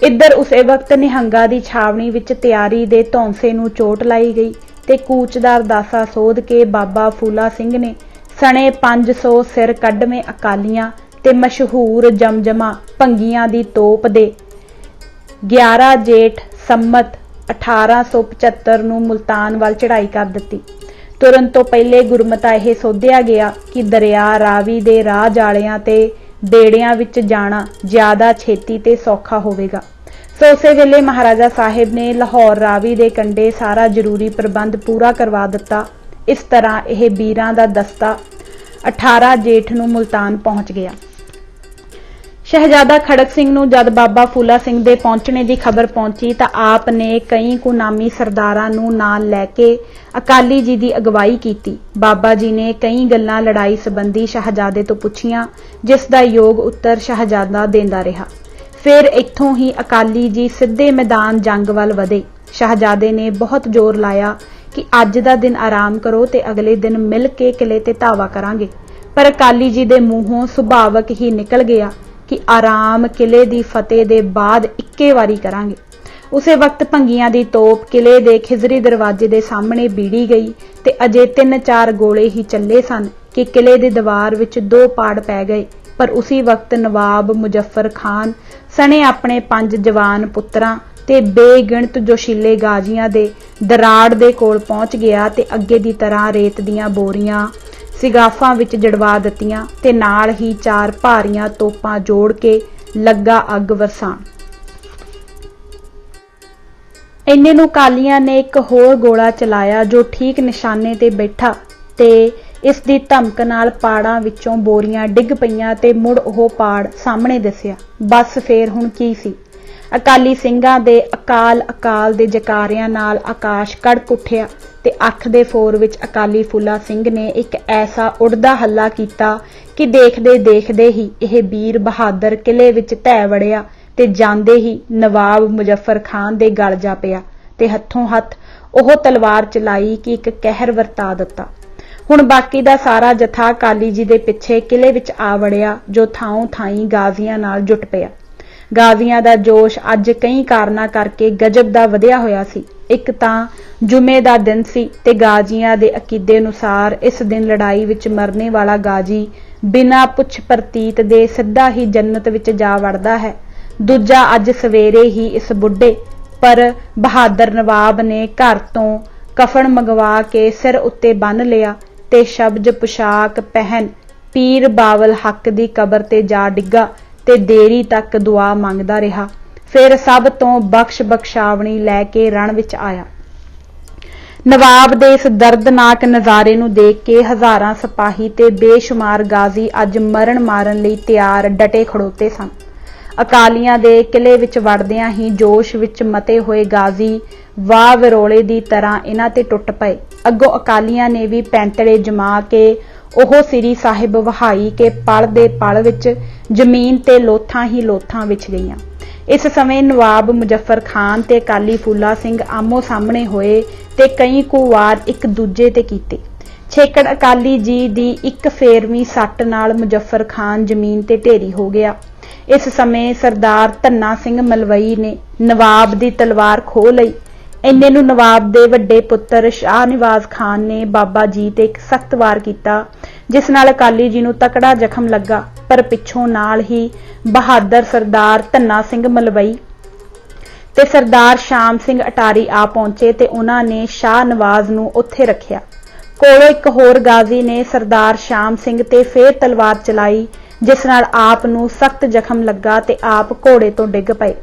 ਇੱਧਰ ਉਸੇ ਵਕਤ ਨਿਹੰਗਾਂ ਦੀ ਛਾਵਣੀ ਵਿੱਚ ਤਿਆਰੀ ਦੇ ਧੌਂਸੇ ਨੂੰ ਚੋਟ ਲਾਈ ਗਈ ਤੇ ਕੂਚ ਦਾ ਅਰਦਾਸਾ ਸੋਧ ਕੇ ਬਾਬਾ ਫੂਲਾ ਸਿੰਘ ਨੇ ਸਣੇ 500 ਸਿਰ ਕੱਢਵੇਂ ਅਕਾਲੀਆਂ ਤੇ ਮਸ਼ਹੂਰ ਜਮਜਮਾ ਭੰਗੀਆਂ ਦੀ ਤੋਪ ਦੇ 11 ਜੇਠ ਸੰਮਤ 1875 ਨੂੰ ਮੁਲਤਾਨ ਵੱਲ ਚੜ੍ਹਾਈ ਕਰ ਦਿੱਤੀ। ਤੁਰਨ ਤੋਂ ਪਹਿਲੇ ਗੁਰਮਤਾ ਇਹ ਸੋਧਿਆ ਗਿਆ ਕਿ ਦਰਿਆ ਰਾਵੀ ਦੇ ਰਾਹ ਜਾਲਿਆਂ ਤੇ ਬੇੜਿਆਂ ਵਿੱਚ ਜਾਣਾ ਜ਼ਿਆਦਾ ਛੇਤੀ ਤੇ ਸੌਖਾ ਹੋਵੇਗਾ। ਸੋ ਉਸੇ ਵੇਲੇ ਮਹਾਰਾਜਾ ਸਾਹਿਬ ਨੇ ਲਾਹੌਰ ਰਾਵੀ ਦੇ ਕੰਢੇ ਸਾਰਾ ਜ਼ਰੂਰੀ ਪ੍ਰਬੰਧ ਪੂਰਾ ਕਰਵਾ ਦਿੱਤਾ। ਇਸ ਤਰ੍ਹਾਂ ਇਹ ਵੀਰਾਂ ਦਾ ਦਸਤਾ 18 ਜੇਠ ਨੂੰ ਮੁਲਤਾਨ ਪਹੁੰਚ ਗਿਆ। ਸ਼ਹਿਜ਼ਾਦਾ ਖੜਕ ਸਿੰਘ ਨੂੰ ਜਦ ਬਾਬਾ ਫੂਲਾ ਸਿੰਘ ਦੇ ਪਹੁੰਚਣੇ ਦੀ ਖਬਰ ਪਹੁੰਚੀ ਤਾਂ ਆਪ ਨੇ ਕਈ ਕੁ ਨਾਮੀ ਸਰਦਾਰਾਂ ਨੂੰ ਨਾਲ ਲੈ ਕੇ ਅਕਾਲੀ ਜੀ ਦੀ ਅਗਵਾਈ ਕੀਤੀ। ਬਾਬਾ ਜੀ ਨੇ ਕਈ ਗੱਲਾਂ ਲੜਾਈ ਸੰਬੰਧੀ ਸ਼ਹਿਜ਼ਾਦੇ ਤੋਂ ਪੁੱਛੀਆਂ, ਜਿਸ ਦਾ ਯੋਗ ਉੱਤਰ ਸ਼ਹਿਜ਼ਾਦਾ ਦੇਂਦਾ ਰਿਹਾ। ਫਿਰ ਇੱਥੋਂ ਹੀ ਅਕਾਲੀ ਜੀ ਸਿੱਧੇ ਮੈਦਾਨ ਜੰਗ ਵੱਲ ਵਧੇ। ਸ਼ਹਿਜ਼ਾਦੇ ਨੇ ਬਹੁਤ ਜ਼ੋਰ ਲਾਇਆ ਕਿ ਅੱਜ ਦਾ ਦਿਨ ਆਰਾਮ ਕਰੋ ਤੇ ਅਗਲੇ ਦਿਨ ਮਿਲ ਕੇ ਕਿਲੇ ਤੇ ਧਾਵਾ ਕਰਾਂਗੇ, ਪਰ ਅਕਾਲੀ ਜੀ ਦੇ ਮੂੰਹੋਂ ਸੁਭਾਵਕ ਹੀ ਨਿਕਲ ਗਿਆ ਕਿ ਆਰਾਮ ਕਿਲੇ ਦੀ ਫਤਿਹ ਦੇ ਬਾਅਦ ਇੱਕੇ ਵਾਰੀ ਕਰਾਂਗੇ। ਉਸੇ ਵਕਤ ਭੰਗੀਆਂ ਦੀ ਤੋਪ ਕਿਲੇ ਦੇ ਖਿਜ਼ਰੀ ਦਰਵਾਜ਼ੇ ਦੇ ਸਾਹਮਣੇ ਬੀੜੀ ਗਈ ਤੇ ਅਜੇ 3-4 ਗੋਲੇ ਹੀ ਚੱਲੇ ਸਨ ਕਿ ਕਿਲੇ ਦੇ ਦੀਵਾਰ ਵਿੱਚ 2 ਪਾੜ ਪੈ ਗਏ। ਪਰ ਉਸੇ ਵਕਤ ਨਵਾਬ ਮੁਜ਼ੱਫਰ ਖਾਨ ਸਣੇ ਆਪਣੇ 5 ਜਵਾਨ ਪੁੱਤਰਾਂ ਤੇ ਬੇਗਿਣਤ ਜੋਸ਼ੀਲੇ ਗਾਜ਼ੀਆਂ ਦੇ ਦਰਾੜ ਦੇ ਕੋਲ ਪਹੁੰਚ ਗਿਆ ਤੇ ਅੱਗੇ ਦੀ ਤਰ੍ਹਾਂ ਰੇਤ ਦੀਆਂ ਬੋਰੀਆਂ ਸਿਗਾਫਾਂ ਵਿੱਚ ਜੜਵਾ ਦਿੱਤੀਆਂ ਤੇ ਨਾਲ ਹੀ 4 ਭਾਰੀਆਂ ਤੋਪਾਂ ਜੋੜ ਕੇ ਲੱਗਾ ਅੱਗ ਵਰਸਾਉਣ। ਇੰਨੇ ਨੂੰ ਕਾਲੀਆਂ ਨੇ ਇੱਕ ਹੋਰ ਗੋਲਾ ਚਲਾਇਆ ਜੋ ਠੀਕ ਨਿਸ਼ਾਨੇ ਤੇ ਬੈਠਾ ਤੇ ਇਸ ਦੀ ਧਮਕ ਨਾਲ ਪਾੜਾਂ ਵਿੱਚੋਂ ਬੋਰੀਆਂ ਡਿੱਗ ਪਈਆਂ ਤੇ ਮੁੜ ਉਹ ਪਾੜ ਸਾਹਮਣੇ ਦਿਸਿਆ। ਬਸ ਫੇਰ ਹੁਣ ਕੀ ਸੀ? ਅਕਾਲੀ ਸਿੰਘਾਂ ਦੇ ਅਕਾਲ ਦੇ ਜਕਾਰਿਆਂ ਨਾਲ ਆਕਾਸ਼ ਕੜਕ ਉੱਠਿਆ ਤੇ ਅੱਖ ਦੇ ਫੋਰ ਵਿੱਚ ਅਕਾਲੀ ਫੂਲਾ ਸਿੰਘ ਨੇ ਇੱਕ ਐਸਾ ਉੱਡਦਾ ਹੱਲਾ ਕੀਤਾ ਕਿ ਦੇਖਦੇ ਹੀ ਇਹ ਵੀਰ ਬਹਾਦਰ ਕਿਲੇ ਵਿੱਚ ਢਹਿ ਵੜਿਆ ਤੇ ਜਾਂਦੇ ਹੀ ਨਵਾਬ ਮੁਜ਼ੱਫਰ ਖਾਨ ਦੇ ਗਲ ਜਾ ਪਿਆ ਤੇ ਹੱਥੋਂ ਹੱਥ ਉਹ ਤਲਵਾਰ ਚਲਾਈ ਕਿ ਇੱਕ ਕਹਿਰ ਵਰਤਾ ਦਿੱਤਾ। ਹੁਣ ਬਾਕੀ ਦਾ ਸਾਰਾ ਜਥਾ ਅਕਾਲੀ ਜੀ ਦੇ ਪਿੱਛੇ ਕਿਲੇ ਵਿੱਚ ਆ ਵੜਿਆ, ਜੋ ਥਾਂ ਥਾਈਂ ਗਾਜ਼ੀਆਂ ਨਾਲ ਜੁਟ ਪਿਆ। ਗਾਜ਼ੀਆਂ ਦਾ ਜੋਸ਼ ਅੱਜ ਕਈ ਕਾਰਨਾਂ ਕਰਕੇ ਗਜਬ ਦਾ ਵਧਿਆ ਹੋਇਆ ਸੀ। ਇੱਕ ਤਾਂ ਜੁਮੇ ਦਾ ਦਿਨ ਸੀ ਤੇ ਗਾਜ਼ੀਆਂ ਦੇ ਅਕੀਦੇ ਅਨੁਸਾਰ ਇਸ ਦਿਨ ਲੜਾਈ ਵਿੱਚ ਮਰਨੇ ਵਾਲਾ ਗਾਜ਼ੀ ਬਿਨਾਂ ਪੁੱਛ ਪ੍ਰਤੀਤ ਦੇ ਸਿੱਧਾ ਹੀ ਜੰਨਤ ਵਿੱਚ ਜਾ ਵੜਦਾ ਹੈ। ਦੂਜਾ, ਅੱਜ ਸਵੇਰੇ ਹੀ ਇਸ ਬੁੱਢੇ ਪਰ ਬਹਾਦਰ ਨਵਾਬ ਨੇ ਘਰ ਤੋਂ ਕਫਨ ਮੰਗਵਾ ਕੇ ਸਿਰ ਉੱਤੇ ਬੰਨ ਲਿਆ ਤੇ ਸ਼ਬਜ ਪੁਸ਼ਾਕ ਪਹਿਨ ਪੀਰ ਬਾਵਲ ਹੱਕ ਦੀ ਕਬਰ ਤੇ ਜਾ ਡਿੱਗਾ ਤੇ ਦੇਰੀ ਤੱਕ ਦੁਆ ਮੰਗਦਾ ਰਿਹਾ। ਫਿਰ ਸਭ ਤੋਂ ਬਖਸ਼ਾਵਣੀ ਲੈ ਕੇ ਰਣ ਵਿੱਚ ਆਇਆ। ਨਵਾਬ ਦੇ ਇਸ ਦਰਦਨਾਕ ਨਜ਼ਾਰੇ ਨੂੰ ਦੇਖ ਕੇ ਹਜ਼ਾਰਾਂ ਸਿਪਾਹੀ ਤੇ ਬੇਸ਼ੁਮਾਰ ਗਾਜ਼ੀ ਅੱਜ ਮਰਨ ਮਾਰਨ ਲਈ ਤਿਆਰ ਡਟੇ ਖੜੋਤੇ ਸਨ। ਅਕਾਲੀਆਂ ਦੇ ਕਿਲੇ ਵਿੱਚ ਵੜਦਿਆਂ ਹੀ ਜੋਸ਼ ਵਿੱਚ ਮਤੇ ਹੋਏ ਗਾਜ਼ੀ ਵਾਹ ਵਿਰੋਲੇ ਦੀ ਤਰ੍ਹਾਂ ਇਹਨਾਂ ਤੇ ਟੁੱਟ ਪਏ। ਅੱਗੋਂ ਅਕਾਲੀਆਂ ਨੇ ਵੀ ਪੈਂਤੜੇ ਜਮਾ ਕੇ ਉਹ ਸ੍ਰੀ ਸਾਹਿਬ ਵਹਾਈ ਕੇ ਪਲ ਦੇ ਪਲ ਵਿੱਚ ਜ਼ਮੀਨ ਤੇ ਲੋਥਾਂ ਹੀ ਲੋਥਾਂ ਵਿਛ ਗਈਆਂ। ਇਸ ਸਮੇਂ ਨਵਾਬ ਮੁਜ਼ੱਫਰ ਖਾਨ ਤੇ ਅਕਾਲੀ ਫੂਲਾ ਸਿੰਘ ਆਮੋ ਸਾਹਮਣੇ ਹੋਏ ਤੇ ਕਈ ਕੁ ਵਾਰ ਇੱਕ ਦੂਜੇ ਤੇ ਕੀਤੇ। ਛੇਕੜ ਅਕਾਲੀ ਜੀ ਦੀ ਇੱਕ ਫੇਰਵੀਂ ਸੱਟ ਨਾਲ ਮੁਜ਼ੱਫਰ ਖਾਨ ਜ਼ਮੀਨ ਤੇ ਢੇਰੀ ਹੋ ਗਿਆ। ਇਸ ਸਮੇਂ ਸਰਦਾਰ ਧੰਨਾ ਸਿੰਘ ਮਲਵਈ ਨੇ ਨਵਾਬ ਦੀ ਤਲਵਾਰ ਖੋਹ ਲਈ। ਇੰਨੇ ਨੂੰ ਨਵਾਬ ਦੇ ਵੱਡੇ ਪੁੱਤਰ ਸ਼ਾਹ ਨਿਵਾਜ਼ ਖਾਨ ਨੇ ਬਾਬਾ ਜੀ ਤੇ ਇੱਕ ਸਖਤ ਵਾਰ ਕੀਤਾ, ਜਿਸ ਨਾਲ ਅਕਾਲੀ ਜੀ ਨੂੰ ਤਕੜਾ ਜ਼ਖਮ ਲੱਗਾ। ਪਰ ਪਿੱਛੋਂ ਨਾਲ ਹੀ ਬਹਾਦਰ ਸਰਦਾਰ ਧੰਨਾ ਸਿੰਘ ਮਲਵਈ ਤੇ ਸਰਦਾਰ ਸ਼ਾਮ ਸਿੰਘ ਅਟਾਰੀ ਆ ਪਹੁੰਚੇ ਤੇ ਉਹਨਾਂ ਨੇ ਸ਼ਾਹ ਨਵਾਜ਼ ਨੂੰ ਉੱਥੇ ਰੱਖਿਆ। ਕੋਲੋਂ ਇੱਕ ਹੋਰ ਗਾਜ਼ੀ ਨੇ ਸਰਦਾਰ ਸ਼ਾਮ ਸਿੰਘ ਤੇ ਫੇਰ ਤਲਵਾਰ ਚਲਾਈ, ਜਿਸ ਨਾਲ ਆਪ ਨੂੰ ਸਖਤ ਜ਼ਖਮ ਲੱਗਾ ਤੇ ਆਪ ਘੋੜੇ ਤੋਂ ਡਿੱਗ ਪਏ।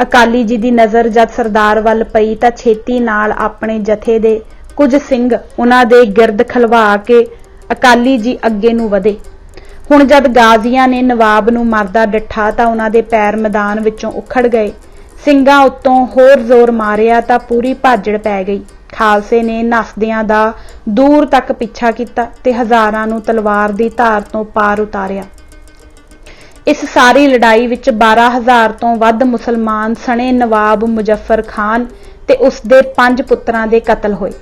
ਅਕਾਲੀ ਜੀ ਦੀ ਨਜ਼ਰ ਜਦ ਸਰਦਾਰ ਵੱਲ ਪਈ ਤਾਂ ਛੇਤੀ ਨਾਲ ਆਪਣੇ ਜਥੇ ਦੇ ਕੁਝ ਸਿੰਘ ਉਹਨਾਂ ਦੇ ਗਿਰਦ ਖਲਵਾ ਕੇ ਅਕਾਲੀ ਜੀ ਅੱਗੇ ਨੂੰ ਵਧੇ। ਹੁਣ ਜਦ ਗਾਜ਼ੀਆਂ ਨੇ ਨਵਾਬ ਨੂੰ ਮਰਦਾ ਡਿੱਠਾ ਤਾਂ ਉਹਨਾਂ ਦੇ ਪੈਰ ਮੈਦਾਨ ਵਿੱਚੋਂ ਉਖੜ ਗਏ। ਸਿੰਘਾਂ ਉੱਤੋਂ ਹੋਰ ਜ਼ੋਰ ਮਾਰਿਆ ਤਾਂ ਪੂਰੀ ਭਾਜੜ ਪੈ ਗਈ। ਖਾਲਸੇ ਨੇ ਨੱਸਦਿਆਂ ਦਾ ਦੂਰ ਤੱਕ ਪਿੱਛਾ ਕੀਤਾ ਤੇ ਹਜ਼ਾਰਾਂ ਨੂੰ ਤਲਵਾਰ ਦੀ ਧਾਰ ਤੋਂ ਪਾਰ ਉਤਾਰਿਆ। ਇਸ ਸਾਰੀ ਲੜਾਈ ਵਿੱਚ 12,000 ਤੋਂ ਵੱਧ ਮੁਸਲਮਾਨ ਸਣੇ ਨਵਾਬ ਮੁਜ਼ੱਫਰ ਖਾਨ ਤੇ ਉਸ ਦੇ 5 ਪੁੱਤਰਾਂ ਦੇ ਕਤਲ ਹੋਏ।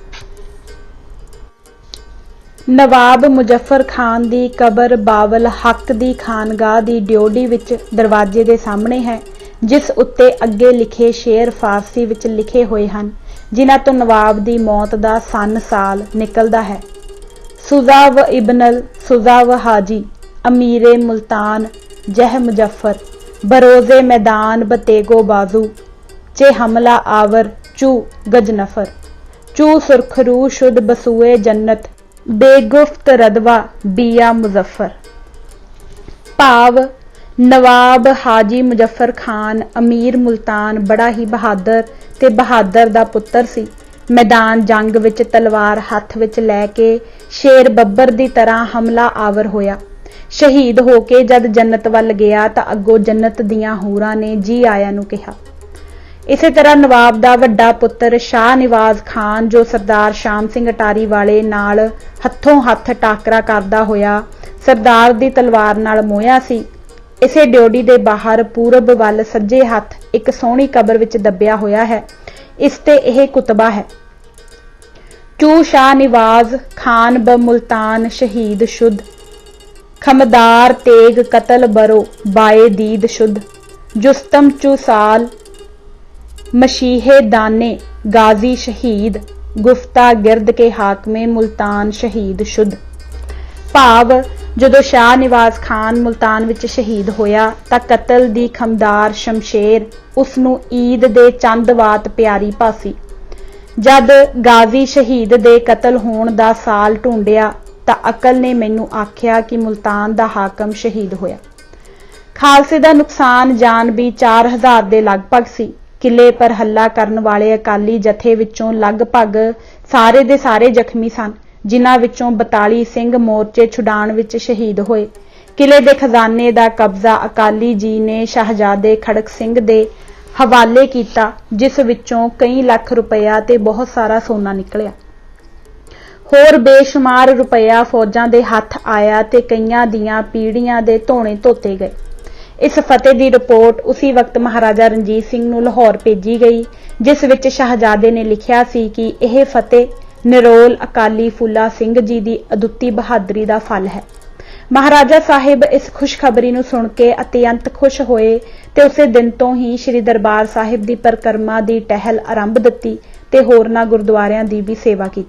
ਨਵਾਬ ਮੁਜ਼ੱਫਰ ਖਾਨ ਦੀ ਕਬਰ ਬਾਵਲ ਹੱਕ ਦੀ ਖਾਨਗਾਹ ਦੀ ਡਿਓਢੀ ਵਿੱਚ ਦਰਵਾਜ਼ੇ ਦੇ ਸਾਹਮਣੇ ਹੈ, ਜਿਸ ਉੱਤੇ ਅੱਗੇ ਲਿਖੇ ਸ਼ੇਰ ਫਾਰਸੀ ਵਿੱਚ ਲਿਖੇ ਹੋਏ ਹਨ, ਜਿਨ੍ਹਾਂ ਤੋਂ ਨਵਾਬ ਦੀ ਮੌਤ ਦਾ ਸਨ ਸਾਲ ਨਿਕਲਦਾ ਹੈ। ਸੁਜ਼ਾ ਵ ਇਬਨਲ ਸੁਜ਼ਾ ਵ ਹਾਜੀ ਅਮੀਰੇ ਮੁਲਤਾਨ ਜਹ ਮੁਜ਼ੱਫਰ ਬਰੋਜ਼ੇ ਮੈਦਾਨ ਬਤੇਗੋ ਬਾਜ਼ੂ ਚੇ ਹਮਲਾ ਆਵਰ ਚੂ ਗਜਨਫਰ ਚੂ ਸੁਰਖਰੂ ਸ਼ੁਦ ਬਸੂਏ ਜन्नत ਬੇਗੁਫਤ ਰਦਵਾ ਬੀਆ ਮੁਜ਼ੱਫਰ। ਭਾਵ ਨਵਾਬ ਹਾਜੀ ਮੁਜ਼ੱਫਰ ਖਾਨ ਅਮੀਰ ਮੁਲਤਾਨ ਬੜਾ ਹੀ ਬਹਾਦਰ ਤੇ ਬਹਾਦਰ ਦਾ ਪੁੱਤਰ ਸੀ। ਮੈਦਾਨ ਜੰਗ ਵਿੱਚ ਤਲਵਾਰ ਹੱਥ ਵਿੱਚ ਲੈ ਕੇ ਸ਼ੇਰ ਬੱਬਰ ਦੀ ਤਰ੍ਹਾਂ ਹਮਲਾ ਆਵਰ ਹੋਇਆ। ਸ਼ਹੀਦ ਹੋ ਕੇ ਜਦ ਜੰਨਤ ਵੱਲ ਗਿਆ ਤਾਂ ਅੱਗੋਂ ਜੰਨਤ ਦੀਆਂ ਹੂਰਾਂ ਨੇ ਜੀ ਆਇਆਂ ਨੂੰ ਕਿਹਾ। ਇਸੇ ਤਰ੍ਹਾਂ ਨਵਾਬ ਦਾ ਵੱਡਾ ਪੁੱਤਰ ਸ਼ਾਹ ਨਿਵਾਜ਼ ਖਾਨ, ਜੋ ਸਰਦਾਰ ਸ਼ਾਮ ਸਿੰਘ ਅਟਾਰੀ ਵਾਲੇ ਨਾਲ ਹੱਥੋਂ ਹੱਥ ਟਾਕਰਾ ਕਰਦਾ ਹੋਇਆ ਸਰਦਾਰ ਦੀ ਤਲਵਾਰ ਨਾਲ ਮੋਹਿਆ ਸੀ, ਇਸੇ ਡਿਓਢੀ ਦੇ ਬਾਹਰ ਪੂਰਬ ਵੱਲ ਸੱਜੇ ਹੱਥ ਇੱਕ ਸੋਹਣੀ ਕਬਰ ਵਿੱਚ ਦੱਬਿਆ ਹੋਇਆ ਹੈ। ਇਸ ਤੇ ਇਹ ਕੁਤਬਾ ਹੈ, ਚੂ ਸ਼ਾਹ ਨਿਵਾਜ਼ ਖਾਨ ਬ ਮੁਲਤਾਨ ਸ਼ਹੀਦ ਸ਼ੁੱਧ ਖਮਦਾਰ ਤੇਗ ਕਤਲ ਬਰੋ ਬਾਏ ਦੀਦ ਸ਼ੁੱਧ ਜੁਸਤਮ ਚੂ ਸਾਲ ਮਸ਼ੀਹੇ ਦਾਨੇ गाजी शहीद गुफ्ता गिरद के हाकमे मुल्तान शहीद शुद्ध। भाव जदों शाह निवाज खान मुल्तान विच शहीद होया तां कतल दी खमदार शमशेर उसनूं ईद दे चंद वात प्यारी भासी। जद गाजी शहीद दे कतल होण दा साल ढूंढिया तां अकल ने मैनूं आख्या कि मुल्तान दा हाकम शहीद होया। खालसे दा नुकसान जान भी 4000 दे लगभग सी। किले पर हल्ला करन वाले अकाली जथे विचों लगभग सारे दे सारे जख्मी सन, जिन्हां विचों 42 सिंह मोर्चे छुडाण विच शहीद होए। किले दे खजाने दा कब्जा अकाली जी ने शहजादे खड़क सिंह दे हवाले कीता, जिस विचों कई लाख रुपया ते बहुत सारा सोना निकलिया। होर बेशुमार रुपया फौजां दे हथ आया ते कईयां दियां पीढ़ियां दे धोने धोते गए। इस फतेह की रिपोर्ट उसी वक्त महाराजा रणजीत सिंह नूं लाहौर भेजी गई, जिस विच शहजादे ने लिखिया सी कि यह फतेह निरोल अकाली फूला सिंह जी की अदुੱਤੀ बहादुरी का फल है। महाराजा साहिब इस खुशखबरी नूं सुन के अत्यंत खुश होए ते उसे दिन तो ही श्री दरबार साहिब की परिक्रमा की टहल आरंभ दित्ती ते होरनां गुरुद्वारियां की भी सेवा की।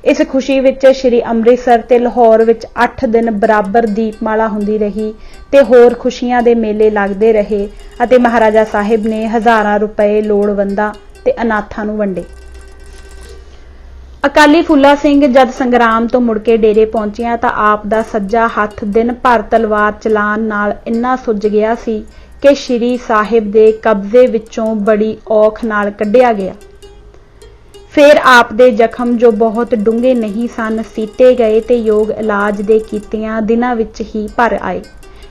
इस खुशी विच श्री अमृतसर ते लाहौर विच 8 दिन बराबर दीपमाला हुंदी रही ते होर खुशियां दे मेले लगदे रहे अते महाराजा साहिब ने हज़ारां रुपए लोड़वंदां ते अनाथां नूं वंडे। अकाली फूला सिंह जद संग्राम तो मुड़ के डेरे पहुंचिया तां आप दा सज्जा हथ दिन भर तलवार चलान नाल इन्ना सुज गया सी कि श्री साहिब दे कब्जे विचों बड़ी औख नाल कढिया गया। फिर आप दे जख्म जो बहुत डूंगे नहीं सन सीते गए ते योग इलाज दे कीतियां दिनां विच ही भर आए।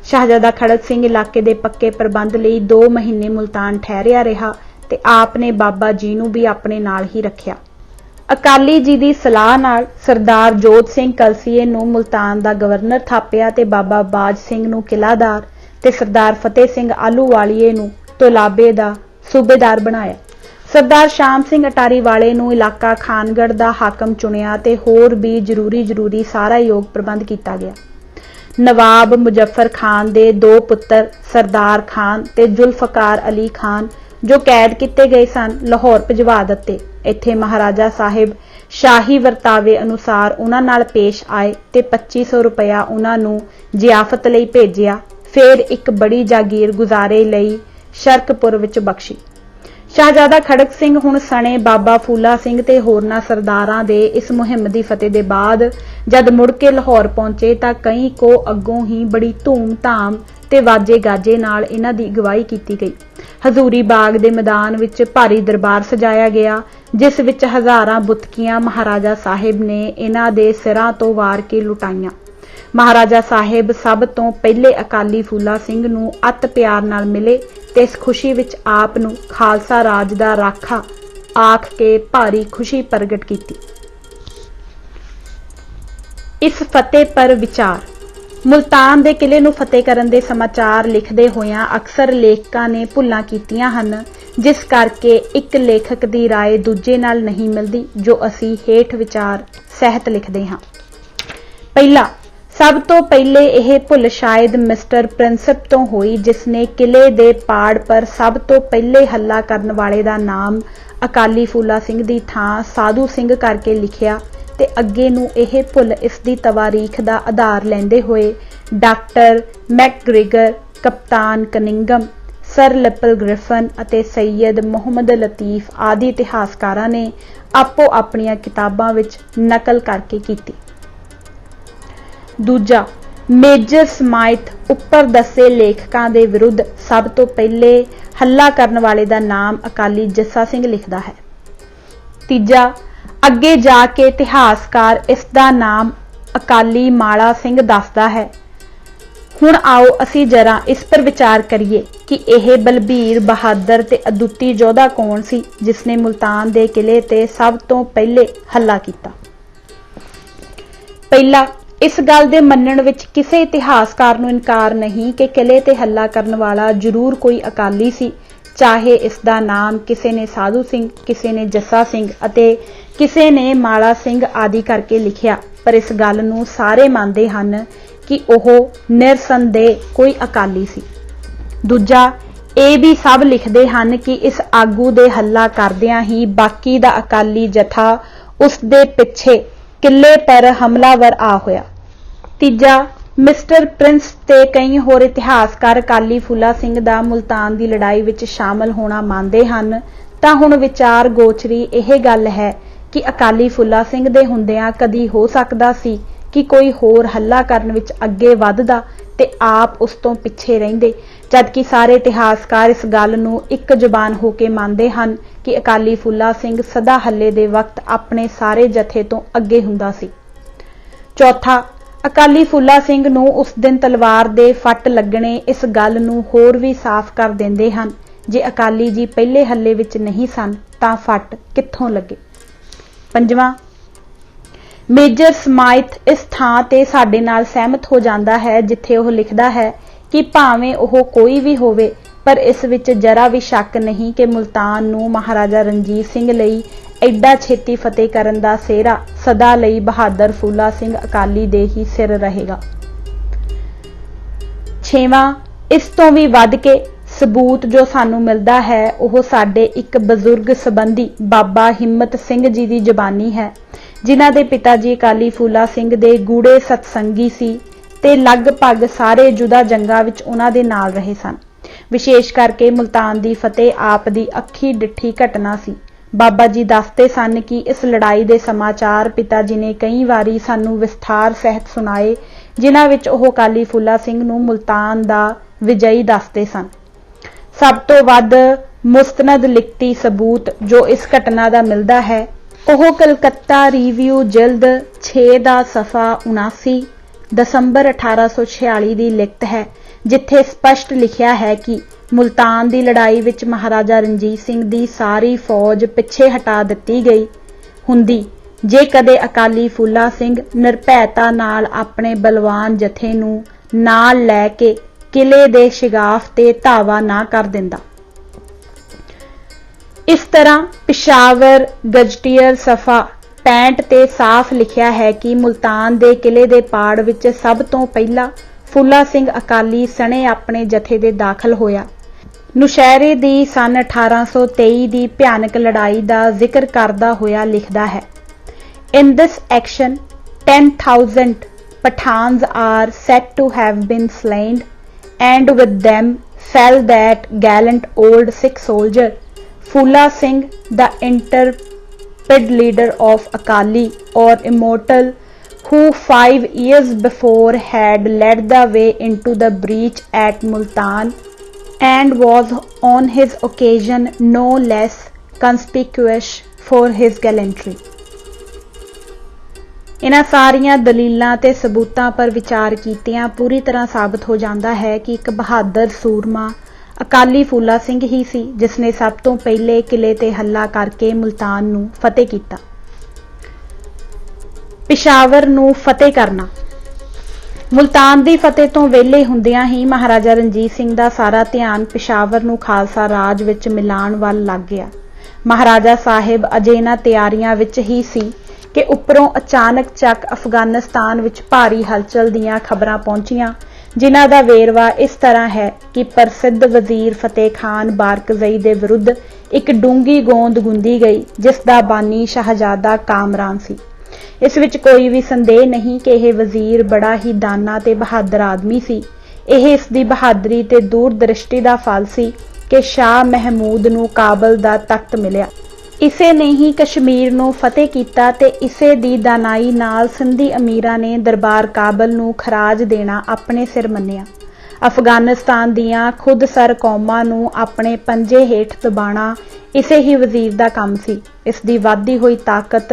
शहजादा खड़क सिंह इलाके दे पक्के प्रबंध लई 2 महीने मुल्तान ठहरिया रहा ते आप ने बाबा जी नूं भी अपने नाल ही रखिया। अकाली जी दी सलाह नाल सरदार जोत सिंह कलसीए नूं मुल्तान दा गवर्नर थापिया ते बाबा बाज सिंह नूं किलादार ते सरदार फतेह सिंह आलूवालीए नूं तोलाबे दा सूबेदार बनाया। सरदार शाम सिंह अटारी वाले नूं इलाका खानगढ़ दा हाकम चुनिया ते होर भी जरूरी सारा योग प्रबंध किया गया। नवाब मुजफ्फर खान दे 2 पुत्र सरदार खान ते जुल्फकार अली खान जो कैद किए गए सन लाहौर भिजवा दिते। इत्थे महाराजा साहिब शाही वर्तावे अनुसार उन्हां नाल पेश आए ते 2500 रुपया उन्हां नूं जियाफत लई भेजिया। फिर एक बड़ी जागीर गुजारे लई शरकपुर विच बख्शी। शहजादा खड़क सिंह हुण सने बाबा फूला सिंह ते होरनां सरदारां दे इस मुहिम दी फतेह दे बाद जद मुड़ के लाहौर पहुंचे तां कई को अग्गों ही बड़ी धूम धाम ते वाजे गाजे नाल इन्हां दी अगवाई कीती गई। हजूरी बाग दे मैदान विच भारी दरबार सजाया गया, जिस विच हज़ारां बुतकियां महाराजा साहिब ने इन्हां दे सिरां तो वार के लुटाईयां। महाराजा साहिब सब तो पहले अकाली फूला सिंह नूं अत प्यार नाल मिले ते इस खुशी विच आप नूं खालसा राज दा राखा आख के भारी खुशी प्रगट की। इस फतेह पर विचार। मुल्तान दे किले नूं फतेह करन दे समाचार लिखदे होइयां अक्सर लेखकां ने भुल्लां कीतीआं हन, जिस करके एक लेखक दी राय दूजे नाल नहीं मिलदी, जो असी हेठ विचार सहत लिखदे हां। पहला, सब तो पहले यह भुल शायद मिस्टर प्रिंसिप तो हुई, जिसने किले दे पाड़ पर सब तो पहले हल्ला करन वाले दा नाम अकाली फूला सिंह दी थां साधु सिंह करके लिखिया ते अगे नूं यह भुल इसदी तवारीख दा आधार लैंदे होए डॉक्टर मैकग्रेगर, कप्तान कनिंगम, सर लिपल ग्रिफन अते सैयद मुहम्मद लतीफ आदि इतिहासकारां ने आपो अपनियां किताबां विच नकल करके कीती। दूजा, मेजर स्माइथ उपर दसे लेखकां दे विरुद्ध सब तो पहले हल्ला करन वाले दा नाम अकाली जस्सा सिंह लिखदा है। तीजा, अगे जाके इतिहासकार इसदा नाम अकाली माला सिंह दसदा है। हुण आओ असी जरा इस पर विचार करिए कि यह बलबीर बहादुर ते अदुੱਤੀ योधा कौन सी जिसने मुल्तान दे किले ते सब तो पहले हल्ला किया। पहला, इस गल दे मन्नण विच किसी इतिहासकार नूं इनकार नहीं कि किले ते हल्ला करन वाला जरूर कोई अकाली सी, चाहे इसदा नाम किसी ने साधु सिंह, किसी ने जस्सा सिंह अते किसी ने माला सिंह आदि करके लिखिया, पर इस गल नूं सारे मानते हैं कि ओह निरसंदेह कोई अकाली सी। दूजा, ये भी सब लिखते हैं कि इस आगू दे हल्ला करदियां ही बाकी दा अकाली जथा उस दे पिछे किले पर हमलावर आ होया। तीजा, मिस्टर प्रिंस ते कई होर इतिहासकार अकाली फूला सिंह दा मुल्तान दी लड़ाई विच शामिल होना मानते हैं, तां हुण विचार गोचरी यह गल है कि अकाली फूला सिंह दे हुंदियां कदी हो सकदा सी कि कोई होर हल्ला करन विच अगे वधदा ते आप उस तो पिछे रहिंदे, जबकि सारे इतिहासकार इस गल नूं एक जुबान होके मानते हैं कि अकाली फूला सिंह सदा हल्ले दे वक्त अपने सारे जथे तो अगे हुंदा सी। चौथा, अकाली फूला सिंह नूं उस दिन तलवार दे फट लगने इस गल नूं होर भी साफ कर देंदे हन, जे अकाली जी पहले हल्ले विच नहीं सन तां फट कित्थों लगे। पंजवां, मेजर स्माइथ इस थां ते साडे नाल सहमत हो जाता है जिथे वह लिखता है कि भावें वह कोई भी होवे, पर इस विच जरा भी शक नहीं कि मुल्तान नूं महाराजा रणजीत सिंह लई एडा छेती फतेह करन दा सेहरा सदा लई बहादुर फूला सिंह अकाली दे ही सिर रहेगा। छेवां, इस तो भी वध के सबूत जो सानू मिलता है वह साडे एक बजुर्ग संबंधी बाबा हिम्मत सिंह जी की जबानी है, जिन्हां दे पिता जी अकाली फूला सिंह दे गूढ़े सतसंगी सी ते लगभग सारे जुदा जंगां विच उन्हां दे नाल रहे सन। विशेष करके मुल्तान दी फतेह आप दी अखी डिठी घटना सी। बाबा जी दसते सन कि इस लड़ाई दे समाचार पिता जी ने कई वारी सानू विस्तार सहित सुनाए, जिन्हां विच ओह अकाली फूला सिंह नूं मुल्तान दा विजयी दसते सन। सब तो वध मुस्तनद लिखती सबूत जो इस घटना का मिलता है वह कलकत्ता रिव्यू जिल्द 6 दा सफ़ा 79 दसंबर 1846 की लिखत है, जिथे स्पष्ट लिखिया है कि मुल्तान की लड़ाई विच महाराजा रणजीत सिंह की सारी फौज पिछे हटा दिती गई हुंदी जे कदे अकाली फूला सिंह निरभैता नाल अपने बलवान जथे नूं नाल लै के किले दे शिगाफ ते धावा ना कर दिंदा। इस तरह पिशावर गजटियर सफ़ा 65 ते साफ लिखिया है कि मुल्तान दे किले दे पाड़ विच सब तो पहला फूला सिंह अकाली सने अपने जथे दे दाखल होया। नौशहरे दी सन 1823 दी भयानक लड़ाई दा जिक्र करदा होया लिखदा है, in this action 10,000 Pathans are said to have been slain, and with them fell that gallant old Sikh soldier Phula Singh, the intrepid leader of Akali or Immortal, who 5 years before had led the way into the breach at Multan and was on his occasion no less conspicuous for his gallantry. इन्हां सारियां दलीलां ते सबूतां पर विचार कीतियां पूरी तरह साबित हो जाता है कि एक बहादुर सूरमा अकाली फूला सिंह ही सी जिसने सब तो पहले किले ते हल्ला करके मुल्तान नूं फतेह कीता। पिशावर नूं फतेह करना। मुल्तान दी फतेह तो वेले हुंदियां ही महाराजा रणजीत सिंह दा सारा ध्यान पिशावर नूं खालसा राज विच मिलाण वल लग गया। महाराजा साहिब अजे इन्हां तैयारियां विच ही सी कि उपरों अचानक चक अफगानिस्तान विच भारी हलचल दीयां खबरां पहुंचियां जिन्हां दा वेरवा इस तरह है कि प्रसिद्ध वजीर फतेह खान बारकज़ई दे विरुद्ध एक डूंगी गोंद गुंदी गई जिसदा बानी शहजादा कामरान सी। इस विच कोई भी संदेह नहीं कि यह वजीर बड़ा ही दाना ते बहादुर आदमी सी। यह इसदी बहादुरी ते दूरदृष्टि दा फल सी कि शाह महमूद नूं काबल दा तख्त मिलिया। इसे ने ही कश्मीर नूं फतेह कीता ते इसे दी दानाई नाल सिंधी अमीरां ने दरबार काबल नूं खराज देना अपने सिर मन्निया। अफगानिस्तान दियां खुद सर कौमां नूं अपने पंजे हेठ दबाना इसे ही वजीर दा काम सी। इसदी वाधी हुई ताकत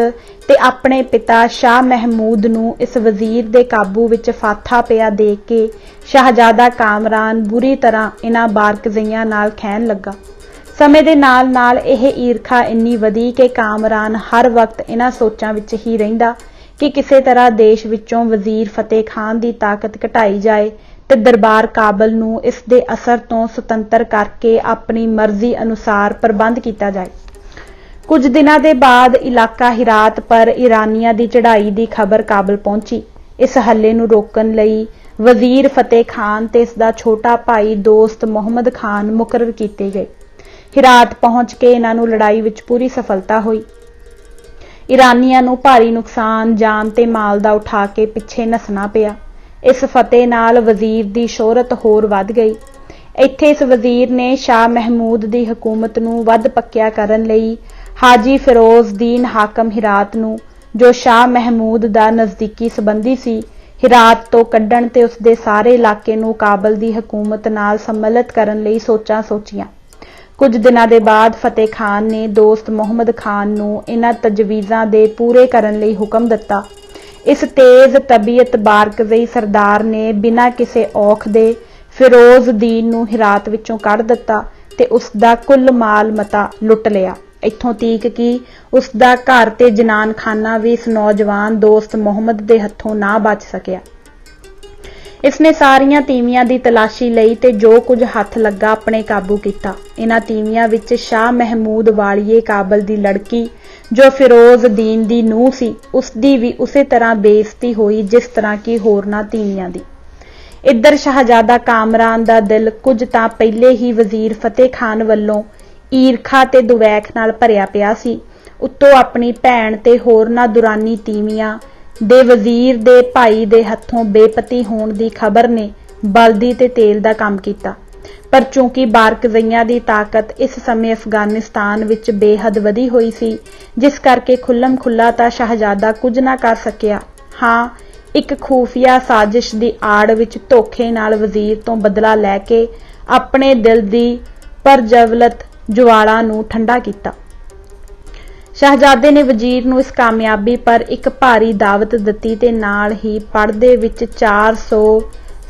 ते अपने पिता शाह महमूद नूं इस वजीर दे काबू विच फाथा पिया देख के शहजादा कामरान बुरी तरह इन्हां बारकज़ईयां नाल खैन लगा। समय दे नाल नाल यह ईरखा इन्नी वधी कि कामरान हर वक्त इन्हां सोचां विच ही रहिंदा कि किसी तरह देश विचों वजीर फतेह खान की ताकत घटाई जाए ते दरबार काबल नूं इस दे असर तो सुतंत्र करके अपनी मर्जी अनुसार प्रबंध किया जाए। कुछ दिनों के बाद इलाका हिरात पर ईरानियां की चढ़ाई की खबर काबल पहुंची। इस हल्ले नूं रोकण लई वजीर फतेह खान ते इसदा छोटा भाई दोस्त मुहम्मद खान मुकर्रर किए गए। हिरात पहुंच के इन्हां नूं लड़ाई विच पूरी सफलता हुई। ईरानियां नूं भारी नुकसान जान ते माल दा उठा के पिछे नसना पिया। इस फतेह नाल वजीर दी शोहरत होर वध गई। इत्थे इस वजीर ने शाह महमूद दी हुकूमत नूं वध पक्किया करन लई हाजी फिरोजदीन हाकम हिरात नूं जो शाह महमूद दा नज़दीकी संबंधी सी हिरात तो कड्ढण ते उसदे सारे इलाके नूं काबल दी हुकूमत नाल सम्मिलित करन लई सोचां सोचियां। कुछ दिनों के बाद फतेह खान ने दोस्त मुहम्मद खान नूं इन्हां तजवीज़ां दे पूरे करन लई हुक्म दिता। इस तेज तबीयत बारकज़ई सरदार ने बिना किसी औख दे फिरोजदीन नूं हिरात विचों कढ़ दिता ते उसदा कुल माल मता लुट लिया। इत्थों तक कि उसदा घर ते जनान खाना भी इस नौजवान दोस्त मुहम्मद दे हत्थों ना बच सकिया। इसने सारियां तीवियां की तलाशी लई ते जो कुछ हथ लगा अपने काबू किया। इन्हां तीवियां विच शाह महमूद वालिए काबल की लड़की जो फिरोजदीन दी नूह सी उसदी भी उसे तरह बेइज्जती हुई जिस तरह की होरनां तीवियां दी। इधर शहजादा कामरान दा दिल कुछ तां पहले ही वजीर फतेह खान वल्लों ईरखा ते दुवैख नाल भरिया पिया सी। उत्तों अपनी भैण ते होरनां दुरानी तीवियां दे वजीर दे भाई दे हत्थों बेपती होने की खबर ने बलदी ते तेल दा काम किया। पर चूंकि बारकज़ईयां दी ताकत इस समय अफगानिस्तान विच बेहद वधी हुई सी जिस करके खुल्लम खुल्ला तां शहजादा कुछ ना कर सकिया। हाँ, एक खुफिया साजिश की आड़ विच धोखे नाल वजीर तो बदला लैके अपने दिल की प्रज्वलित ज्वाला नूं ठंडा किया। शहजादे ने वजीर नूं इस कामयाबी पर एक भारी दावत दिती ते नाल ही पड़दे विच 400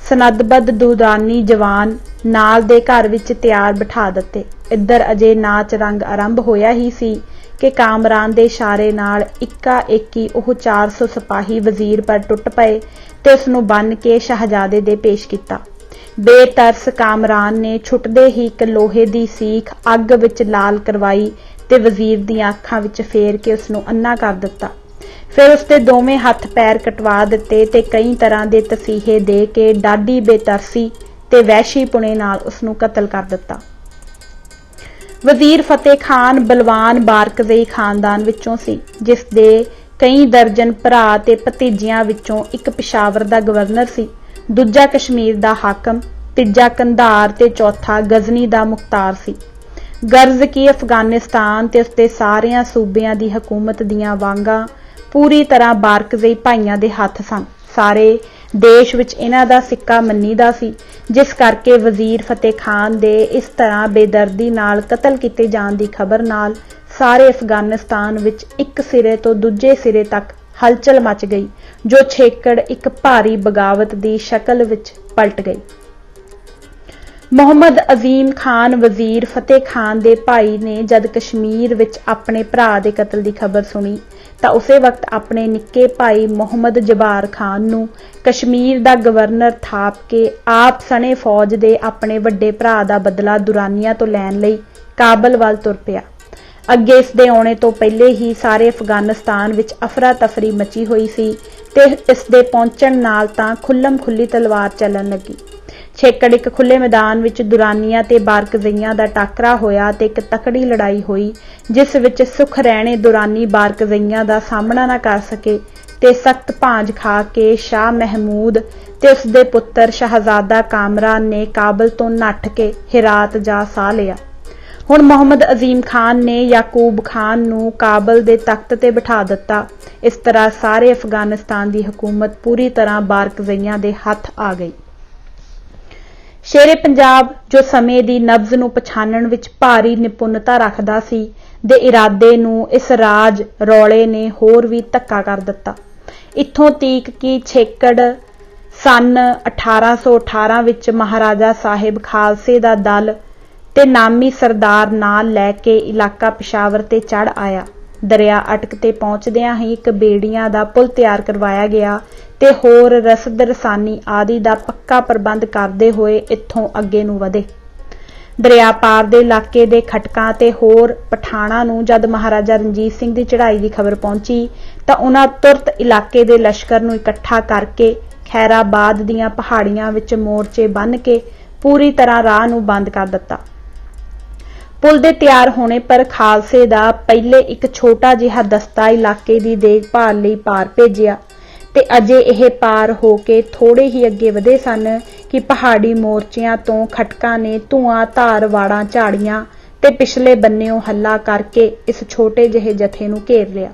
सनदबद्ध दुरानी जवान नाल दे घर विच तैयार बिठा दिते। इधर अजे नाच रंग आरंभ होया ही सी कि कामरान दे इशारे नाल इक्का इक्की ओह 400 सिपाही वजीर पर टुट पए ते उस नूं बन के शहजादे दे पेश किया। बेतरस कामरान ने छुटदे ही एक लोहे दी सीख अग विच लाल करवाई ते वजीर दी आंखां विच फेर के उसनूं अन्ना कर दिता। फिर उसके दोवें हथ पैर कटवा दिते ते कई तरह के तसीहे दे के डाढी बेतरसी ते वहशीपुणे नाल उसनूं कतल कर दिता। वजीर फतेह खान बलवान बारकज़ई खानदान विचों सी जिस दे कई दर्जन भरा ते भतीजियां विचों एक पिशावर दा गवर्नर सी, दूजा कश्मीर दा हाकम, तीजा कंधार ते चौथा गजनी दा मुख्तार सी। गर्ज की अफगानिस्तान ते उसदे सारियां सूबियां दी हुकूमत दियां वांगां पूरी तरह बारकज़ई भाइयां दे हथ सन। सारे देश विच इन्हां दा सिक्का मन्नीदा सी जिस करके वजीर फतेह खान दे इस तरह बेदर्दी नाल कतल किए जाण दी खबर नाल सारे अफगानिस्तान विच एक सिरे तो दूजे सिरे तक हलचल मच गई, जो छेकड़ एक भारी बगावत की शक्ल विच पलट गई। मुहम्मद अजीम खान वजीर फतेह खान दे भाई ने जद कश्मीर विच अपने भरा दे कतल की खबर सुनी तां उसे वक्त अपने निक्के भाई मुहम्मद जबार खान नूं कश्मीर दा गवर्नर थाप के आप सने फौज दे अपने वड्डे भरा दा बदला दुरानिया तो लैण लई काबल वल तुर पिया। अगे इस दे आने तो पहले ही सारे अफगानिस्तान विच अफरा तफरी मची हुई सी ते इस दे पहुंचण नाल तां खुल्लम खुल्ली तलवार चलन लगी। छेकड़ एक खुले मैदान विच दुरानिया ते बारकजइयां दा टाकरा होया ते एक तकड़ी लड़ाई हुई, जिस विच सुख रहने दुरानी बारकजइयां दा सामना ना कर सके ते सख्त भांज खा के शाह महमूद ते उसदे पुत्र शहजादा कामरान ने काबल तो नठ के हिरात जा सा लिया। हुण मुहम्मद अजीम खान ने याकूब खान नूं काबल दे तख्त ते बिठा दिता। इस तरह सारे अफगानिस्तान की हुकूमत पूरी तरह बारकजइयां दे हथ आ गई। शेरे पंजाब जो समय की नब्ज नूं पछाणन विच भारी निपुणता रखदा सी दे इरादे नूं इस राज रौले ने होर भी धक्का कर दिता। इत्थों तक कि छेकड़ सन 1818 विच महाराजा साहिब खालसे दा दल ते नामी सरदार नाल लैके इलाका पिशावर ते चढ़ आया। दरिया अटक ते पहुंचदियां ही एक बेड़ियां दा पुल तैयार करवाया गया ते होर रसद रसानी आदि दा पक्का प्रबंध करदे होए इत्थों अगे नूं वधे। दरिया पार दे इलाके दे खटकां ते होर पठाणां नूं जद महाराजा रणजीत सिंह दी चढ़ाई की खबर पहुंची तां उन्हां तुरत इलाके दे लश्कर नूं इकट्ठा करके खैराबाद दीआं पहाड़ियां विच मोर्चे बन के पूरी तरह राह नूं बंद कर दिता। पुल दे तैयार होने पर खालसे दा पहले एक छोटा जिहा दस्ता इलाके की देखभाल लई पार भेजिया ते अजे यह पार हो के थोड़े ही अगे वधे सन कि पहाड़ी मोर्चियां तो खटका ने धुआं धार वाड़ां झाड़ियां ते पिछले बन्नेओं हल्ला करके इस छोटे जिहे जथे नूं घेर लिया।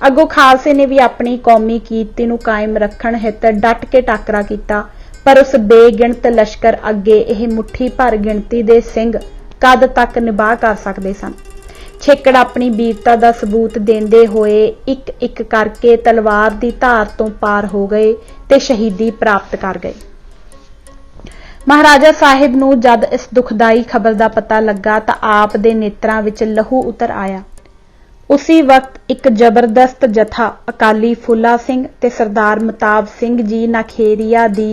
अगों खालसे ने भी अपनी कौमी कीर्ति नूं कायम रखण हित डट के टाकरा कीता, पर उस बेगिणत लश्कर अगे यह मुट्ठी भर गिणती दे सिंह कद तक निबाह कर सकते सन। छेकड़ अपनी वीरता का सबूत देंदे होए एक एक करके तलवार की धार तो पार हो गए ते शहीदी प्राप्त कर गए। महाराजा साहिब नूं जद इस दुखदाई खबर का पता लगा तां आप दे नेत्रां विच लहू उतर आया। उसी वक्त एक जबरदस्त जथा अकाली फुला सिंह ते सरदार मताब सिंह जी नखेरिया दी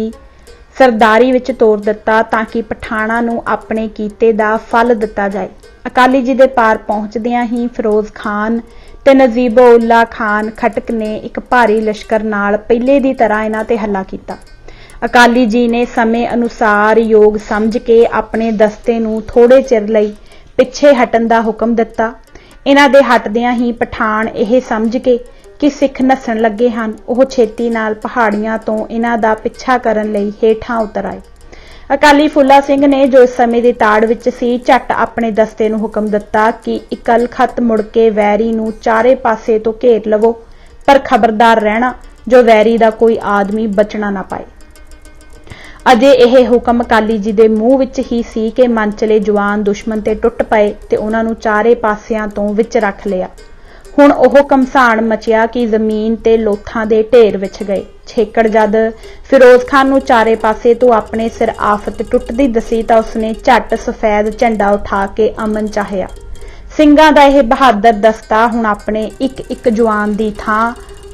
सरदारी विच तोड़ दिता ताकि पठाणा नूं अपने कीते दा फल दिता जाए। अकाली जी दे पार पहुंचदियां ही फिरोज खान ते नजीबो उल्ला खान खटक ने एक भारी लश्कर नाल पहले दी तरह इन्हां ते हमला कीता। अकाली जी ने समय अनुसार योग समझ के अपने दस्ते नूं थोड़े चिर लई पिछे हटण दा हुक्म दिता। इन्हां दे हटदियां ही पठान यह समझ के कि सिख नस्सण लगे हन, ओह छेती नाल पहाड़ियां तो इन्हां दा पिछा करन लई हेठां उतर आए। अकाली फुला सिंह ने जो इस समय की ताड़ विच सी झट अपने दस्ते नूं हुक्म दिता कि इकल खत मुड़ के वैरी नूं चारे पासे तो घेर लवो, पर खबरदार रहना जो वैरी दा कोई आदमी बचना ना पाए। अजे यह हुक्म अकाली जी दे मूँह विच ही सी कि मनचले जवान दुश्मन ते टुट पए ते उन्हां नूं चारे पासियां तो विच रख लिया। हुण ओह घमसाण मचिया कि जमीन ते लोथां दे ढेर विछ गए। छेकड़ जद फिरोज खान नूं चारे पासे तो अपने सिर आफत टुटदी दसी तां उसने झट सफेद झंडा उठा के अमन चाहिया। ਸਿੰਘਾਂ ਦਾ यह बहादुर दस्ता हुण अपने एक एक जवान दी थां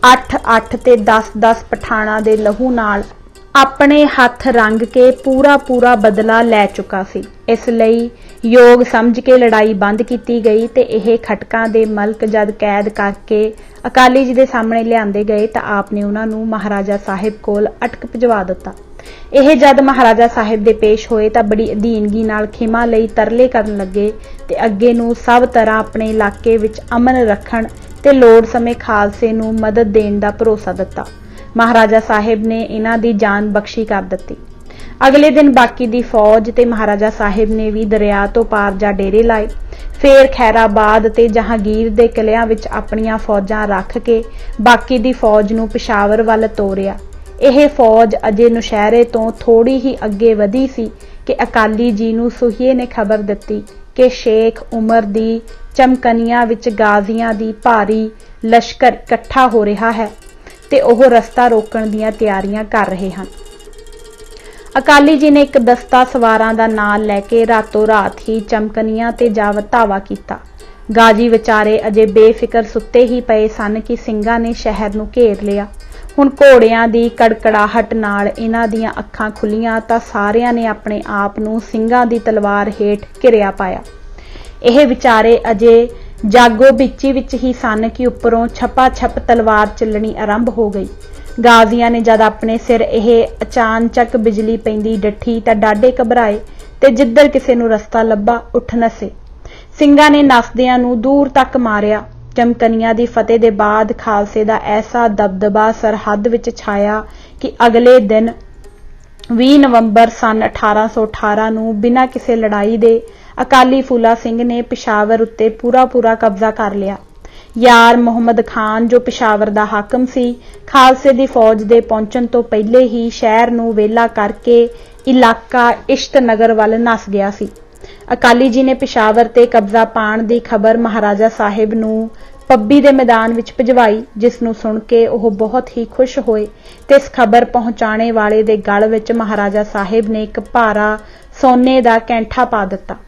8-8 ते 10-10 पठाणा दे लहू नाल अपने हथ रंग के पूरा पूरा बदला लै चुका सी। इसलिए योग समझ के लड़ाई बंद की गई ते यह खटकां दे मलक जद कैद करके अकाली जी दे सामने लिआंदे गए तां आपने उन्हां नूं महाराजा साहिब कोल अटक भिजवा दिता। यह जद महाराजा साहिब दे पेश होए तां बड़ी अधीनगी नाल खिमा लई तरले करन लगे ते अगे नूं सब तरह अपने इलाके विच अमन रखण ते लोड़ समय खालसे नूं मदद देण दा भरोसा दिता। महाराजा साहिब ने इन्हां दी जान बख्शी कर दित्ती। अगले दिन बाकी दी फौज ते महाराजा साहिब ने भी दरिया तो पार जा डेरे लाए। फिर खैराबाद ते जहांगीर दे किलियां विच अपनियां फौजां रख के बाकी दी फौज नूं पिशावर वल तोरिया। यह फौज अजे नौशहरे तो थोड़ी ही अगे वधी सी कि अकाली जी नूं सुहीए ने खबर दित्ती कि शेख उमर दी चमकनिया विच गाजियां दी भारी लश्कर इकट्ठा हो रहा है ते ओह रस्ता रोकण दीयां तैयारियां कर रहे हैं। अकाली जी ने एक दस्ता सवारां दा नाल लैके रातों रात ही चमकनियां ते जावत धावा कीता। गाजी विचारे अजे बेफिकर सुत्ते ही पए सन कि ਸਿੰਘਾਂ ने शहर नूं घेर लिया। हुण घोड़ियां दी कड़कड़ाहट नाल इन्हां दीयां अखां खुलीआं तां सारिआं ने अपने आप नूं ਸਿੰਘਾਂ दी तलवार हेठ घिरिया पाया। ਇਹ विचारे अजे जागो विच ही सन कि उपरों छपा छप तलवार चलनी आरंभ हो गई। गाजियां ने जद अपने सिर यह अचानचक बिजली पैंदी डठी तां डाढे घबराए ते जिधर किसे नूं रस्ता लब्भा उठ नसे। ਸਿੰਘਾਂ ने नसदियां नूं दूर तक मारिया। चमकनिया दी फतेह दे बाद खालसे दा ऐसा दबदबा सरहद विच छाया कि अगले दिन 20 नवंबर सन 1818 नूं बिना किसी लड़ाई दे अकाली फूला सिंह ने पिशावर उत्ते पूरा कब्जा कर लिया। यार मुहम्मद खान जो पिशावर दा हाकम सी, खालसे दी फौज दे पहुंचण तो पहले ही शहर नूं वेला करके इलाका इश्त नगर वल नस गया सी। अकाली जी ने पिशावर ते कब्जा पाण दी खबर महाराजा साहिब नूं पब्बी दे मैदान विच भिजवाई, जिस नूं सुण के ओह बहुत ही खुश होए ते इस खबर पहुंचाणे वाले दे गल विच महाराजा साहिब ने एक भारा सोने दा कैंठा पा दिता।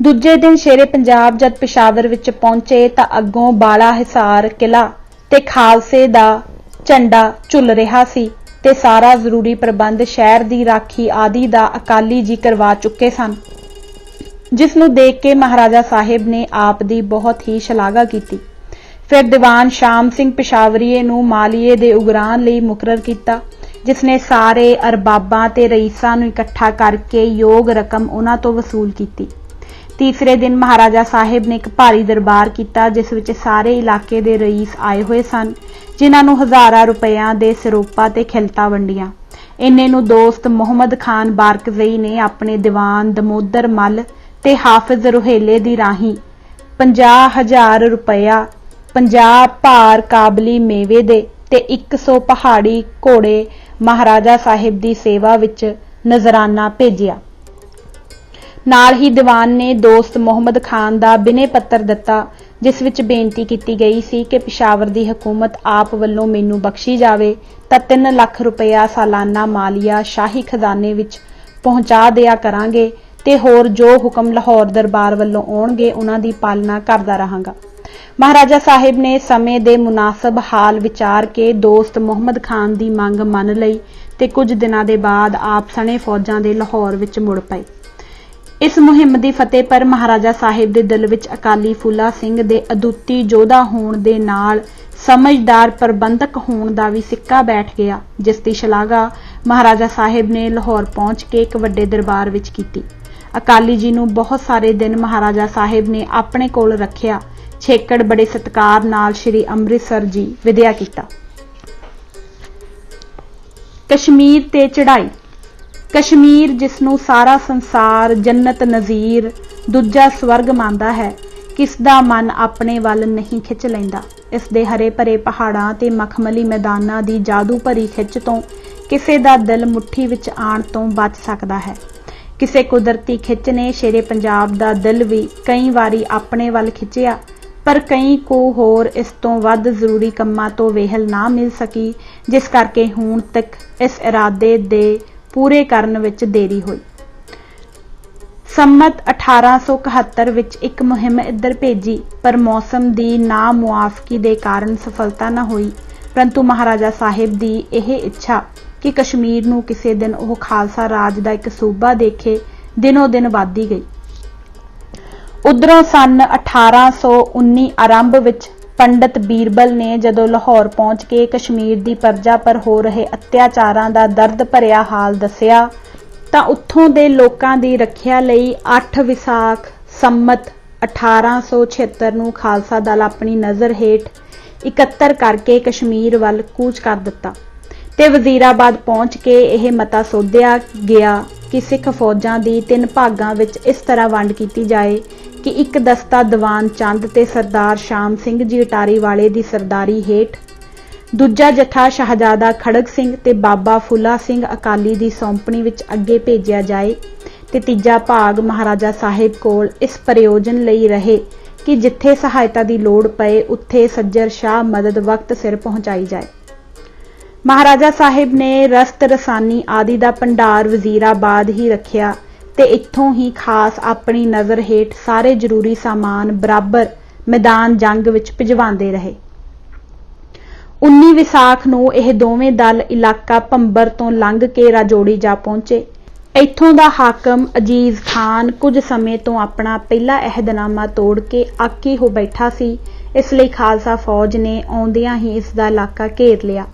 दूजे दिन शेरे पंजाब जद पिशावर विच पहुंचे तां अग्गों बाला हिसार किला ते खालसे दा झंडा झुल रहा सी ते सारा जरूरी प्रबंध शहर दी राखी आदि दा अकाली जी करवा चुके सन, जिस नूं देख के महाराजा साहिब ने आप दी बहुत ही शलाघा कीती। फिर दीवान शाम सिंह पिशावरीए नूं मालीए दे उगरान लई मुकरर कीता, जिसने सारे अरबाबां ते रईसां नूं इकट्ठा करके योग रकम उन्हां तों वसूल कीती। तीसरे दिन महाराजा साहिब ने एक भारी दरबार किया, जिस विच सारे इलाके दे रईस आए हुए सन, जिन्हां नूं हज़ारां रुपयां दे सिरोपा ते खिलता वंडियां। इन्ने नूं दोस्त मुहम्मद खान बारकज़ई ने अपने दीवान दमोदर मल ते हाफिज रुहेले दी राही 50,000 रुपया, 50 भार काबली मेवे दे ते 100 पहाड़ी घोड़े महाराजा साहिब दी सेवा विच नजराना भेजिया। नाल ही दीवान ने दोस्त मुहम्मद खान दा बिने पत्र दिता, जिस विच बेनती की गई सी कि पिशावर दी हुकूमत आप वल्लों मैनूं बख्शी जावे तां 3 लाख रुपया सालाना मालिया शाही खजाने विच पहुंचा दिया करांगे ते होर जो हुक्म लाहौर दरबार वल्लों आउणगे उन्हां दी पालना करदा रहांगा। महाराजा साहिब ने समय दे मुनासिब हाल विचार के दोस्त मुहम्मद खान दी मंग मन लई ते कुछ दिनां दे बाद आप सने फौजां दे लाहौर विच मुड़ पए। इस मुहिम की फतेह पर महाराजा साहिब के दिल विच अकाली फूला सिंह दे अदुੱਤੀ योधा होण दे नाल समझदार प्रबंधक होण दा भी सिक्का बैठ गया, जिसकी शलाघा महाराजा साहिब ने लाहौर पहुंच के एक वड्डे दरबार विच कीती। अकाली जी नूं बहुत सारे दिन महाराजा साहिब ने अपने कोल रखिया। छेकड़ बड़े सत्कार नाल श्री अमृतसर जी विदिया कीता। कश्मीर ते चढ़ाई। कश्मीर जिसनूं सारा संसार जन्नत नज़ीर दूजा स्वर्ग मानदा है, किस दा मन अपने वल नहीं खिच लैंदा। इस दे हरे भरे पहाड़ां ते मखमली मैदानां दी जादू भरी खिच तो किसे दा दिल मुट्ठी विच आण तो बच सकदा है। किसे कुदरती खिच ने शेरे पंजाब दा दिल भी कई वारी अपने वल खिचिया, पर कई को होर इस तो वध जरूरी कम्मां तो वेहल ना मिल सकी, जिस करके हुण तक इस इरादे दे पूरे करन विच देरी हुई। सम्मत 1871 विच एक मुहिम इधर भेजी, पर मौसम दी नामुआफकी दे कारण सफलता न हुई, परंतु महाराजा साहिब दी यह इच्छा कि कश्मीर नूं किसी दिन वह खालसा राज दा एक सूबा देखे दिनों दिन वधदी गई। उधरों सन 1819 आरंभ विच पंडित बीरबल ने जदों लाहौर पहुंच के कश्मीर की प्रजा पर हो रहे अत्याचारां दा दर्द भरिया हाल दसिया, तां उत्थों दे लोकां दी रखिया लई 8 विसाख सम्मत 1876 नूं खालसा दल अपनी नज़र हेठ 71 करके कश्मीर वल कूच कर दिता ते वजीराबाद पहुंच के यह मता सोधिया गया कि सिख फौजां दी 3 भागां विच इस तरह वंड की जाए कि एक दस्ता दीवान चंद ते सरदार शाम सिंह जी अटारी वाले दी सरदारी हेठ, दूजा जत्था शहजादा खड़ग सिंह ते बाबा फुला सिंह अकाली दी सौंपणी विच अगे भेजिया जाए ते तीजा भाग महाराजा साहिब कोल इस प्रयोजन लई रहे कि जिथे सहायता की लोड़ पए उत्थे सज्जर शाह मदद वक्त सिर पहुंचाई जाए। महाराजा साहिब ने रसद रसानी आदि का भंडार वजीराबाद ही रखिया ते इत्थों ही खास अपनी नज़र हेठ सारे जरूरी सामान बराबर मैदान जंग विच भिजवांदे रहे। 19 विसाख नूं यह दोवें दल इलाका भंबर तो लंघ के राजौड़ी जा पहुंचे। इत्थों दा हाकम अजीज खान कुछ समय तो अपना पहला अहदनामा तोड़ के आकी हो बैठा सी, इसलिए खालसा फौज ने आउंदियां ही इसदा इलाका घेर लिया।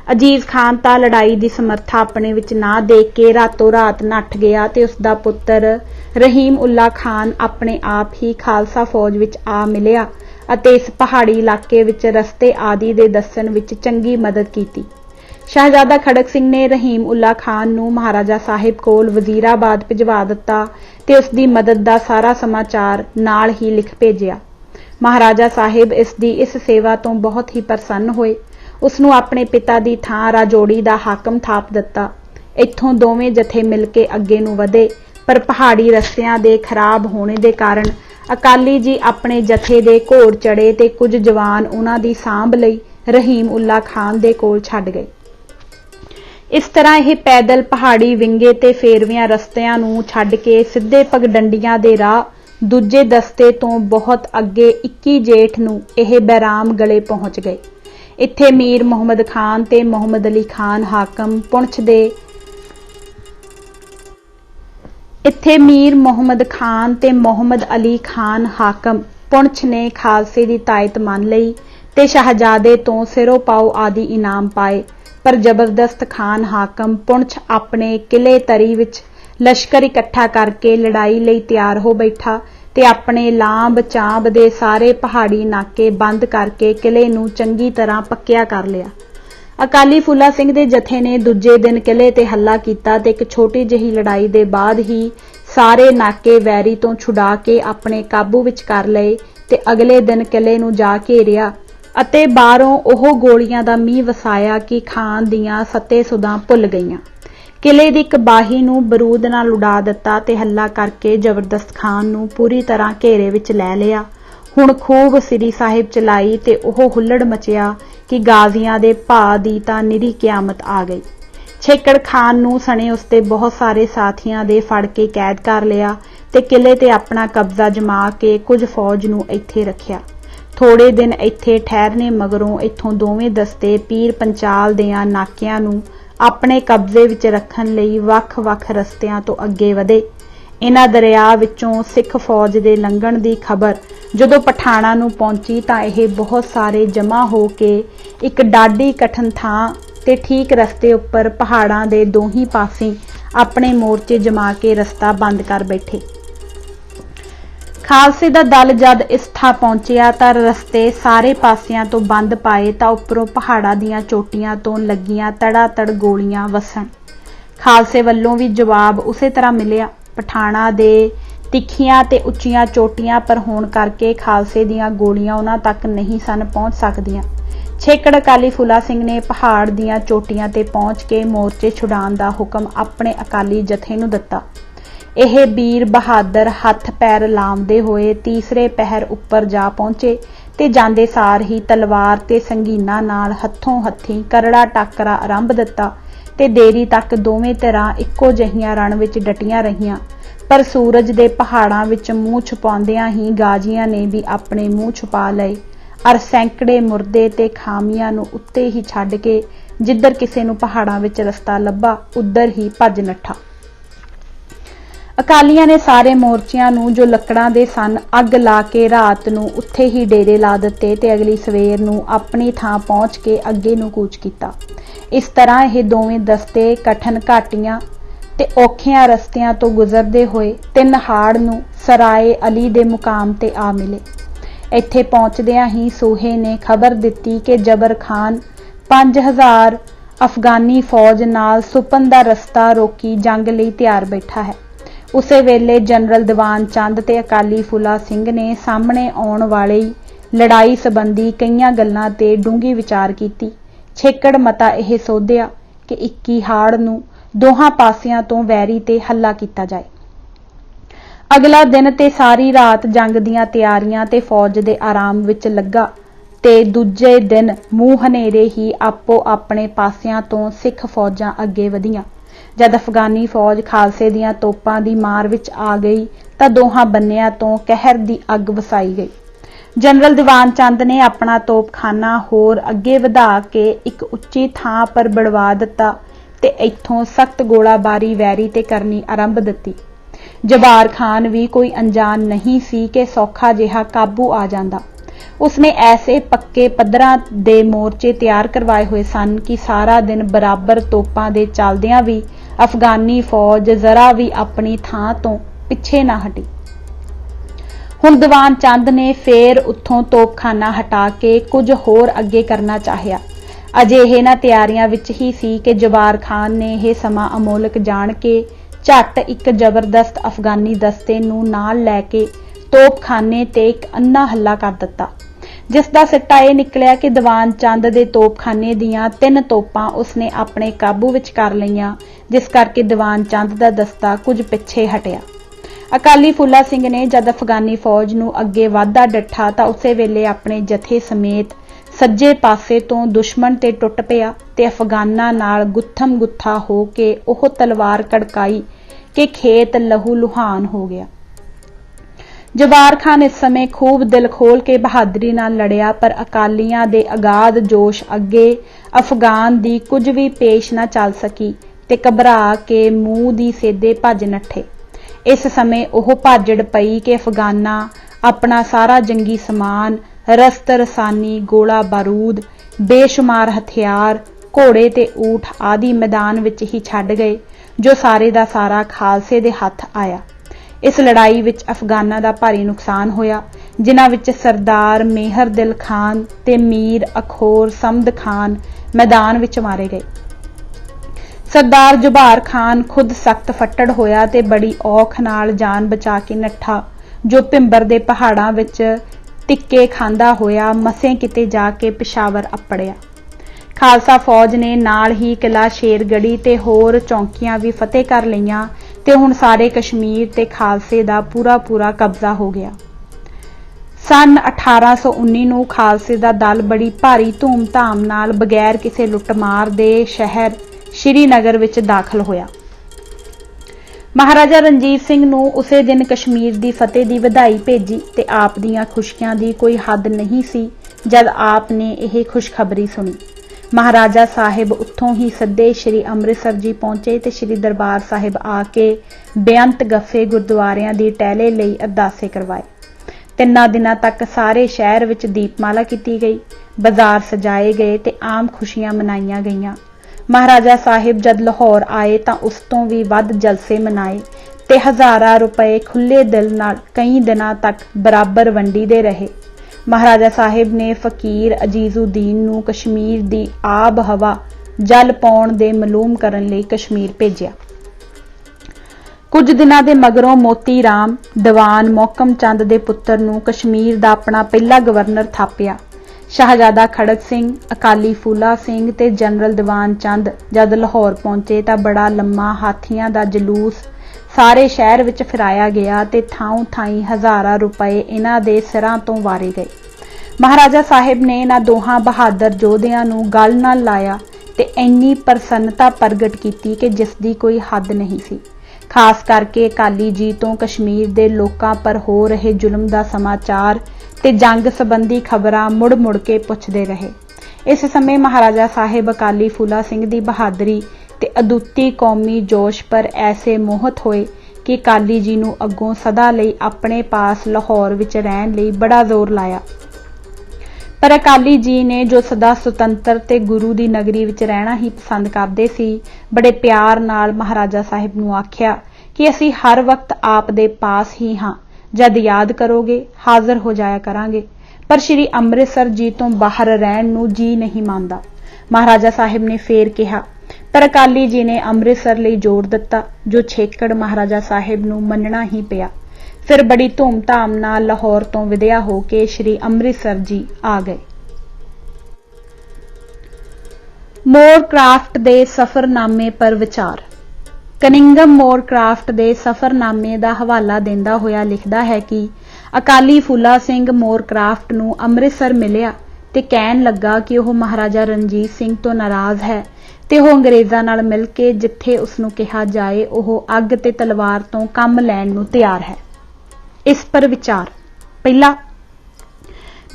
अजीज खान तां लड़ाई दी समर्था अपने विच ना देख के रातों रात नठ गया ते उसदा पुत्र रहीम उल्ला खान अपने आप ही खालसा फौज विच आ मिलिया अते इस पहाड़ी इलाके विच रस्ते आदि दे दस्सण विच चंगी मदद कीती। शहजादा खड़क सिंह ने रहीम उल्ला खान नूं महाराजा साहिब कोल वजीराबाद भिजवा दिता ते उसदी मदद दा सारा समाचार नाल ही लिख भेजिया। महाराजा साहिब इसदी इस सेवा तो बहुत ही प्रसन्न होए। उसनूं अपने पिता दी थां राजौड़ी दा हाकम थाप दिता। इत्थों दोवें जथे मिल के अगे नूं वधे, पर पहाड़ी रस्तियां दे खराब होने दे कारण अकाली जी अपने जथे दे घोड़ चढ़े ते कुछ जवान उन्हां दी सांभ लई रहीम उल्ला खान दे कोल छड्ड गए। इस तरह यह पैदल पहाड़ी विंगे ते फेरवियां रस्तियां नूं छड्ड के सिद्धे पगडंडियां दे राह दूजे दस्ते तो बहुत अगे 21 जेठ नूं यह बैराम गले पहुंच गए। इत्थे मीर मुहम्मद खान ते मुहम्मद अली खान हाकम पुंछ दे मीर मुहम्मद खान ते मुहम्मद अली खान हाकम पुंछ ने खालसे की तायत मान लई ते शहजादे तो सिरों पाओ आदि इनाम पाए। पर जबरदस्त खान हाकम पुंछ अपने किले तरी विच लश्कर इकट्ठा करके लड़ाई लई तैयार हो बैठा ते अपने लांब चांब दे सारे पहाड़ी नाके बंद करके किले नूं चंगी तरह पक्किया कर लिया। अकाली फूला सिंह दे जथे ने दूजे दिन किले ते हल्ला कीता ते एक छोटी जही लड़ाई दे बाद ही सारे नाके वैरी तो छुड़ा के अपने काबू विच कर लए ते अगले दिन किले नूं जा घेरिया अते बाहरों ओह गोलियां दा मींह वसाया कि खान दियां सते सुदां भुल गईयां। किले दी कबाही नूं बरूद नाल उड़ा दिता ते हल्ला करके जबरदस्त खान नूं पूरी तरह घेरे विच लै लिया। हुण खूब सिरी साहिब चलाई ते ओह हुल्लड़ मचिया कि गाजियां दे भा दी तां निरी कियामत आ गई। छेकड़ खान नूं सने उसते बहुत सारे साथियां दे फड़ के कैद कर लिया ते किले ते अपना कब्जा जमा के कुछ फौज नूं इत्थे रखिया। थोड़े दिन इत्थे ठहरने मगरों इत्थों दोवें दस्ते पीर पंचाल दियां नाकियां नूं अपने कब्जे विच रखण लई वख-वख रस्तियां तो अगे वधे। इन्हां दरिया विचों सिख फौज दे लंघण दी खबर जदों पठाणा नूं पहुंची तां यह बहुत सारे जमा हो के एक डाडी कठन थां ते ठीक रस्ते उपर पहाड़ां दे दोही पासे अपने मोर्चे जमा के रस्ता बंद कर बैठे। खालसे दा दल जद इस थां पहुंचिया तां रस्ते सारे पासियां तो बंद पाए तां उपरों पहाड़ा दियां चोटियां तो लगियां तड़ातड़ गोलियां वसन। खालसे वल्लों भी जवाब उसे तरह मिलिया। पठाणा दे तिखियां ते उच्चियां चोटियां पर होण करके खालसे दियां गोलियां उन्हां तक नहीं सन पहुंच सकदियां। छेकड़ अकाली फूला सिंह ने पहाड़ दियां चोटियां ते पहुंच के मोर्चे छुड़ाउण दा हुक्म अपने अकाली जथे नूं दिता। यह वीर बहादुर हथ पैर लामदे होए तीसरे पहर उपर जा पहुंचे ते जांदे सार ही तलवार ते संगीना नाल हथों हथी करड़ा टाकरा आरंभ दिता ते देरी तक दोवें धिरां इक्को जहियां रण विच डटियां रहियां। पर सूरज दे पहाड़ां विच मूँह छुपाउंदियां ही गाजियां ने भी अपने मूँह छुपा लए और सैकड़े मुर्दे ते खामियां नूं उत्ते ही छड्ड के जिधर किसे नूं पहाड़ां विच रस्ता लभा उधर ही भज नठा। अकालियां ने सारे मोर्चियां नूं जो लकड़ां दे सन अग ला के रात नूं उत्थे ही डेरे ला दिते ते अगली सवेर नूं अपनी थां पहुंच के अगे नूं कूच कीता। इस तरह यह दोवें दस्ते कठन घाटियां ते औखियां रस्तियां तो गुजरदे होए 3 हाड़ नूं सराए अली दे मुकाम ते आ मिले। इत्थे पहुंचदियां ही सोहे ने खबर दिती कि जबर खान 5000 अफगानी फौज नाल सुपन दा रस्ता रोकी जंग लई तैयार बैठा है। उसे वेले जनरल दीवान चंद ते अकाली फूला सिंह ने सामने आउण वाली लड़ाई संबंधी कईयां गल्लां ते डूंगी विचार कीती। छेकड़ मता यह सोधिया कि 21 हाड़ नूं दोहां पासियां तो वैरी ते हल्ला कीता जाए। अगला दिन ते सारी रात जंग दीयां तैयारियां ते फौज दे आराम विच लगा ते दूजे दिन मूंह हनेरे ही आपो अपने पासियां तो सिख फौजां अगे वधियां। जद अफगानी फौज खालसे दीयां तोपां दी मार विच आ गई तां दोहां बन्नियां तो कहर दी अग वसाई गई। जनरल दीवान चंद ने अपना तोपखाना होर अगे वधा के एक उच्ची थां पर बढ़वा दिता ते इत्थों सख्त गोलाबारी वैरी ते करनी आरंभ दिती। जवार खान भी कोई अनजान नहीं सी कि सौखा जिहा काबू आ जांदा। उसने ऐसे पक्के पद्धरां दे मोर्चे तैयार करवाए हुए सन कि सारा दिन बराबर तोपां दे चलदियां भी अफगानी फौज जरा भी अपनी थां तो पिछे ना हटी। हुण दीवान चंद ने फेर उत्थों तोपखाना हटा के कुछ होर अगे करना चाहिया। अजे इन्हां तैयारियां विच ही सी कि जवार खान ने यह समा अमोलक जान के झट एक जबरदस्त अफगानी दस्ते नूं नाल लैके तोपखाने ते एक अन्ना हल्ला कर दिता, जिसदा सिट्टा यह निकलिया कि दीवान चंद दे तोपखाने दीयां 3 तोपां उसने अपने काबू विच कर लईआं, जिस करके दीवान चंद दा दस्ता कुछ पिछे हटिया। अकाली फूला सिंह ने जद अफगानी फौज नूं अगे वाधा डिठा तां उसे वेले अपने जथे समेत सज्जे पासे तो दुश्मन ते टुट पिया ते अफगानां नाल गुत्थम गुत्था हो के ओह तलवार कड़काई के खेत लहू लुहान हो गया। जवार खान इस समय खूब दिल खोल के बहादुरी नाल लड़िया, पर अकालियां दे अगाध जोश अगे अफगान दी कुछ भी पेश ना चल सकी ते घबरा के मूंह दी सेधे भज नठे। इस समय ओह भाजड़ पई कि अफगाना अपना सारा जंगी समान, रस्त रसानी, गोला बारूद, बेशुमार हथियार, घोड़े ते ऊठ आदि मैदान विच ही छड्ड गए, जो सारे दा सारा खालसे दे हत्थ आया। इस लड़ाई विच अफगाना दा भारी नुकसान होया, जिन्हां विच सरदार मेहर दिल खान ते मीर अखोर समद खान मैदान विच मारे गए। सरदार जुबार खान खुद सख्त फट्टड़ होया ते बड़ी औख नाल जान बचा के नठा, जो भिंबर दे पहाड़ां विच टिक्के खांदा होया मसें किते जाके पिशावर अपड़िया। खालसा फौज ने नाल ही किला शेरगढ़ी ते होर चौंकियां भी फतेह कर लईआं ते हुण सारे कश्मीर ते खालसे दा पूरा पूरा कब्जा हो गया। सन 1819 नूं खालसे दा दल बड़ी भारी धूम धाम नाल बगैर किसी लुटमार दे शहर श्रीनगर विच दाखल होया। महाराजा रणजीत सिंह नूं उसे दिन कश्मीर दी फतेह दी वधाई भेजी ते आप दीयां खुशियां दी कोई हद नहीं सी जद आप ने यह खुशखबरी सुनी। महाराजा साहिब उत्थों ही सदे श्री अमृतसर जी पहुंचे ते श्री दरबार साहिब आके बेअंत गफे गुरुद्वारियां दी टहले लई अरदासे करवाए। 3 दिनां तक सारे शहर विच दीपमाला की गई, बाजार सजाए गए ते आम खुशियां मनाईयां गईयां। महाराजा साहिब जद लाहौर आए तां उस तों भी वध जलसे मनाए ते हज़ारां रुपए खुले दिल नाल कई दिनां तक बराबर वंडीदे रहे। महाराजा साहिब ने फकीर अजीजुद्दीन नूं कश्मीर दी आब हवा जल पाउण दे मालूम करन लई कश्मीर भेजिया। कुछ दिनां दे मगरों मोती राम दीवान मोहकम चंद दे पुत्तर नूं कश्मीर दा अपना पहला गवर्नर थापिया। शाहजादा खड़क सिंह, अकाली फूला सिंह ते जनरल दीवान चंद जद लाहौर पहुंचे तां बड़ा लम्मा हाथियां दा जलूस सारे शहर विच फिराया गया ते थाऊं थाई हज़ारां रुपए इन्हां दे सिरां तो वारे गए। महाराजा साहिब ने इन्हां दोहां बहादुर योधियां नूं गल नाल लाया ते इन्नी प्रसन्नता प्रगट की कि जिसदी कोई हद नहीं सी। खास करके अकाली जी तो कश्मीर दे लोकां पर हो रहे जुल्म दा समाचार ते जंग संबंधी खबरां मुड़ मुड़ के पुछदे रहे। इस समय महाराजा साहिब अकाली फूला सिंह दी बहादुरी ते अदुੱਤੀ कौमी जोश पर ऐसे मोहित होए कि अकाली जी नूं अगों सदा लई अपने पास लाहौर विच रहण लई बड़ा जोर लाया। पर अकाली जी ने जो सदा सुतंत्र ते गुरु दी नगरी विच रहना ही पसंद करदे सी, बड़े प्यार नाल महाराजा साहिब नूं आख्या कि असीं हर वक्त आप दे पास ही हां, जद याद करोगे हाजिर हो जाया करांगे, पर श्री अमृतसर जी तो बाहर रहण नूं जी नहीं मानदा। महाराजा साहिब ने फेर कहा, पर अकाली जी ने अमृतसर लई जोर दिता, जो छेकड़ महाराजा साहिब नूं मनना ही पिया। फिर बड़ी धूम धाम नाल लाहौर तो विदया हो के श्री अमृतसर जी आ गए। मोरक्राफ्ट दे सफरनामे पर विचार। ਕਨਿੰਗਮ ਮੋਰਕ੍ਰਾਫਟ ਦੇ ਸਫ਼ਰਨਾਮੇ ਦਾ ਹਵਾਲਾ ਦਿੰਦਾ ਹੋਇਆ ਲਿਖਦਾ ਹੈ ਕਿ ਅਕਾਲੀ ਫੂਲਾ ਸਿੰਘ ਮੋਰਕ੍ਰਾਫਟ ਨੂੰ ਅੰਮ੍ਰਿਤਸਰ ਮਿਲਿਆ ਤੇ ਕਹਿਣ ਲੱਗਾ ਕਿ ਉਹ ਮਹਾਰਾਜਾ ਰਣਜੀਤ ਸਿੰਘ ਤੋਂ ਨਾਰਾਜ਼ ਹੈ ਤੇ ਉਹ ਅੰਗਰੇਜ਼ਾਂ ਨਾਲ ਮਿਲ ਕੇ ਜਿੱਥੇ ਉਸਨੂੰ ਕਿਹਾ ਜਾਏ ਉਹ ਅੱਗ ਤੇ ਤਲਵਾਰ ਤੋਂ ਕੰਮ ਲੈਣ ਨੂੰ ਤਿਆਰ ਹੈ। ਇਸ ਪਰ ਵਿਚਾਰ। ਪਹਿਲਾ,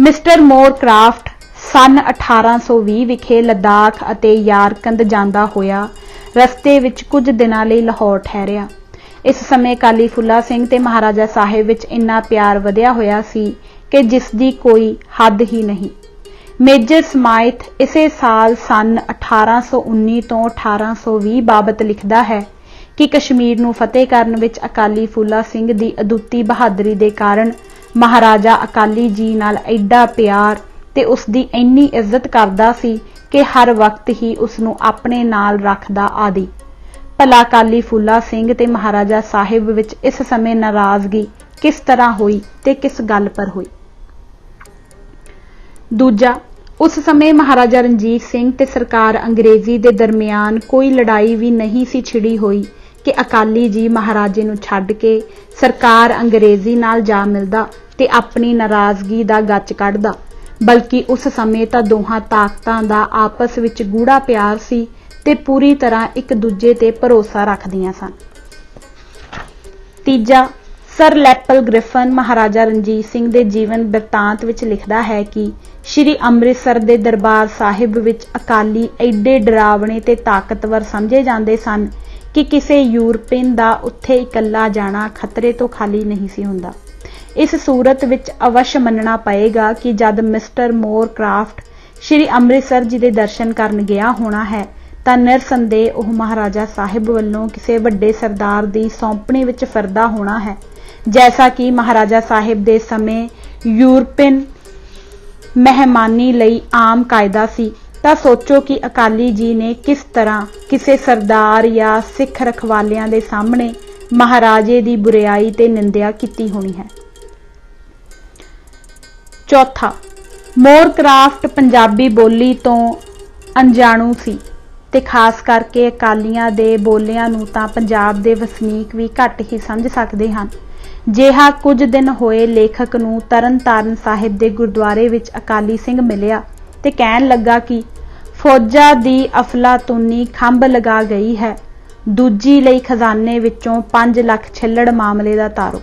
ਮਿਸਟਰ ਮੋਰਕ੍ਰਾਫਟ ਸਨ 1820 ਵਿਖੇ ਲਦਾਖ ਅਤੇ ਯਾਰਕੰਦ ਜਾਂਦਾ ਹੋਇਆ ਰਸਤੇ ਵਿੱਚ ਕੁਝ ਦਿਨਾਂ ਲਈ ਲਾਹੌਰ ਠਹਿਰਿਆ। ਇਸ ਸਮੇਂ ਅਕਾਲੀ ਫੂਲਾ ਸਿੰਘ ਤੇ ਮਹਾਰਾਜਾ ਸਾਹਿਬ ਵਿੱਚ ਇੰਨਾ ਪਿਆਰ ਵਧਿਆ ਹੋਇਆ ਸੀ ਕਿ ਜਿਸ ਦੀ ਕੋਈ ਹੱਦ ਹੀ ਨਹੀਂ। ਮੇਜਰ ਸਮਾਈਥ ਇਸੇ ਸਾਲ ਸਨ 1819 ਤੋਂ 1820 ਬਾਬਤ ਲਿਖਦਾ ਹੈ ਕਿ ਕਸ਼ਮੀਰ ਨੂੰ ਫਤਿਹ ਕਰਨ ਵਿੱਚ ਅਕਾਲੀ ਫੂਲਾ ਸਿੰਘ ਦੀ ਅਦੁੱਤੀ ਬਹਾਦਰੀ ਦੇ ਕਾਰਨ ਮਹਾਰਾਜਾ ਅਕਾਲੀ ਜੀ ਨਾਲ ਐਡਾ ਪਿਆਰ ਤੇ ਉਸ ਦੀ ਇੰਨੀ ਇੱਜ਼ਤ ਕਰਦਾ ਸੀ ਕਿ ਹਰ ਵਕਤ ਹੀ ਉਸ ਨੂੰ ਆਪਣੇ ਨਾਲ ਰੱਖਦਾ ਆਦਿ। ਭਲਾ ਅਕਾਲੀ ਫੂਲਾ ਸਿੰਘ ਤੇ ਮਹਾਰਾਜਾ ਸਾਹਿਬ ਵਿੱਚ ਇਸ ਸਮੇਂ ਨਾਰਾਜ਼ਗੀ ਕਿਸ ਤਰ੍ਹਾਂ ਹੋਈ ਤੇ ਕਿਸ ਗੱਲ ਪਰ ਹੋਈ? ਦੂਜਾ, ਉਸ ਸਮੇਂ ਮਹਾਰਾਜਾ ਰਣਜੀਤ ਸਿੰਘ ਤੇ ਸਰਕਾਰ ਅੰਗਰੇਜ਼ੀ ਦੇ ਦਰਮਿਆਨ ਕੋਈ ਲੜਾਈ ਵੀ ਨਹੀਂ ਸੀ ਛਿੜੀ ਹੋਈ ਕਿ ਅਕਾਲੀ ਜੀ ਮਹਾਰਾਜੇ ਨੂੰ ਛੱਡ ਕੇ ਸਰਕਾਰ ਅੰਗਰੇਜ਼ੀ ਨਾਲ ਜਾ ਮਿਲਦਾ ਤੇ ਆਪਣੀ ਨਾਰਾਜ਼ਗੀ ਦਾ ਗੱਚ ਕੱਢਦਾ, ਬਲਕਿ ਉਸ ਸਮੇਂ ਤਾਂ ਦੋਹਾਂ ਤਾਕਤਾਂ ਦਾ ਆਪਸ ਵਿੱਚ ਗੂੜਾ ਪਿਆਰ ਸੀ ਤੇ ਪੂਰੀ ਤਰ੍ਹਾਂ ਇੱਕ ਦੂਜੇ ਤੇ ਭਰੋਸਾ ਰੱਖਦੀਆਂ ਸਨ। ਤੀਜਾ, ਸਰ ਲੈਪਲ ਗ੍ਰਿਫਨ ਮਹਾਰਾਜਾ ਰਣਜੀਤ ਸਿੰਘ ਦੇ ਜੀਵਨ ਬਿਰਤਾਂਤ ਵਿੱਚ ਲਿਖਦਾ ਹੈ ਕਿ ਸ਼੍ਰੀ ਅੰਮ੍ਰਿਤਸਰ ਦੇ ਦਰਬਾਰ ਸਾਹਿਬ ਵਿੱਚ ਅਕਾਲੀ ਐਡੇ ਡਰਾਵਣੇ ਤੇ ਤਾਕਤਵਰ ਸਮਝੇ ਜਾਂਦੇ ਸਨ ਕਿ ਕਿਸੇ ਯੂਰਪੀਅਨ ਦਾ ਉੱਥੇ ਇਕੱਲਾ ਜਾਣਾ ਖਤਰੇ ਤੋਂ ਖਾਲੀ ਨਹੀਂ ਸੀ ਹੁੰਦਾ। ਇਸ ਸੂਰਤ ਵਿੱਚ ਅਵਸ਼ ਮੰਨਣਾ ਪਏਗਾ ਕਿ ਜਦ ਮਿਸਟਰ ਮੋਰਕ੍ਰਾਫਟ ਸ਼੍ਰੀ ਅੰਮ੍ਰਿਤਸਰ ਜੀ ਦੇ ਦਰਸ਼ਨ ਕਰਨ ਗਿਆ ਹੋਣਾ ਹੈ ਤਾਂ ਨਿਰਸੰਦੇਹ ਉਹ ਮਹਾਰਾਜਾ ਸਾਹਿਬ ਵੱਲੋਂ ਕਿਸੇ ਵੱਡੇ ਸਰਦਾਰ ਦੀ ਸੌਂਪਣੀ ਵਿੱਚ ਫਿਰਦਾ ਹੋਣਾ ਹੈ। ਜੈਸਾ ਕਿ ਮਹਾਰਾਜਾ ਸਾਹਿਬ ਦੇ ਸਮੇਂ ਯੂਰਪੀਅਨ ਮਹਿਮਾਨੀ ਲਈ ਆਮ ਕਾਇਦਾ ਸੀ, ਤਾਂ ਸੋਚੋ ਕਿ ਅਕਾਲੀ ਜੀ ਨੇ ਕਿਸ ਤਰ੍ਹਾਂ ਕਿਸੇ ਸਰਦਾਰ ਜਾਂ ਸਿੱਖ ਰਖਵਾਲਿਆਂ ਦੇ ਸਾਹਮਣੇ ਮਹਾਰਾਜੇ ਦੀ ਬੁਰਿਆਈ ਤੇ ਨਿੰਦਿਆ ਕੀਤੀ ਹੋਣੀ ਹੈ। ਚੌਥਾ, ਮੋਰਕ੍ਰਾਫਟ ਪੰਜਾਬੀ ਬੋਲੀ ਤੋਂ ਅਣਜਾਣੂ ਸੀ ਤੇ ਖਾਸ ਕਰਕੇ ਅਕਾਲੀਆਂ ਦੇ ਬੋਲਿਆਂ ਨੂੰ ਤਾਂ ਪੰਜਾਬ ਦੇ ਵਸਨੀਕ ਵੀ ਘੱਟ ਹੀ ਸਮਝ ਸਕਦੇ ਹਨ। ਜਿਹਾ ਕੁਝ ਦਿਨ ਹੋਏ ਲੇਖਕ ਨੂੰ ਤਰਨਤਾਰਨ ਸਾਹਿਬ ਦੇ ਗੁਰਦੁਆਰੇ ਵਿੱਚ ਅਕਾਲੀ ਸਿੰਘ ਮਿਲਿਆ ਤੇ ਕਹਿਣ ਲੱਗਾ ਕਿ ਫੌਜਾਂ ਦੀ ਅਫਲਾਤੂਨੀ ਖੰਭ ਲਗਾ ਗਈ ਹੈ, ਦੂਜੀ ਲਈ ਖਜ਼ਾਨੇ ਵਿੱਚੋਂ 5 ਲੱਖ ਛਿੱਲੜ ਮਾਮਲੇ ਦਾ ਤਾਰੋ।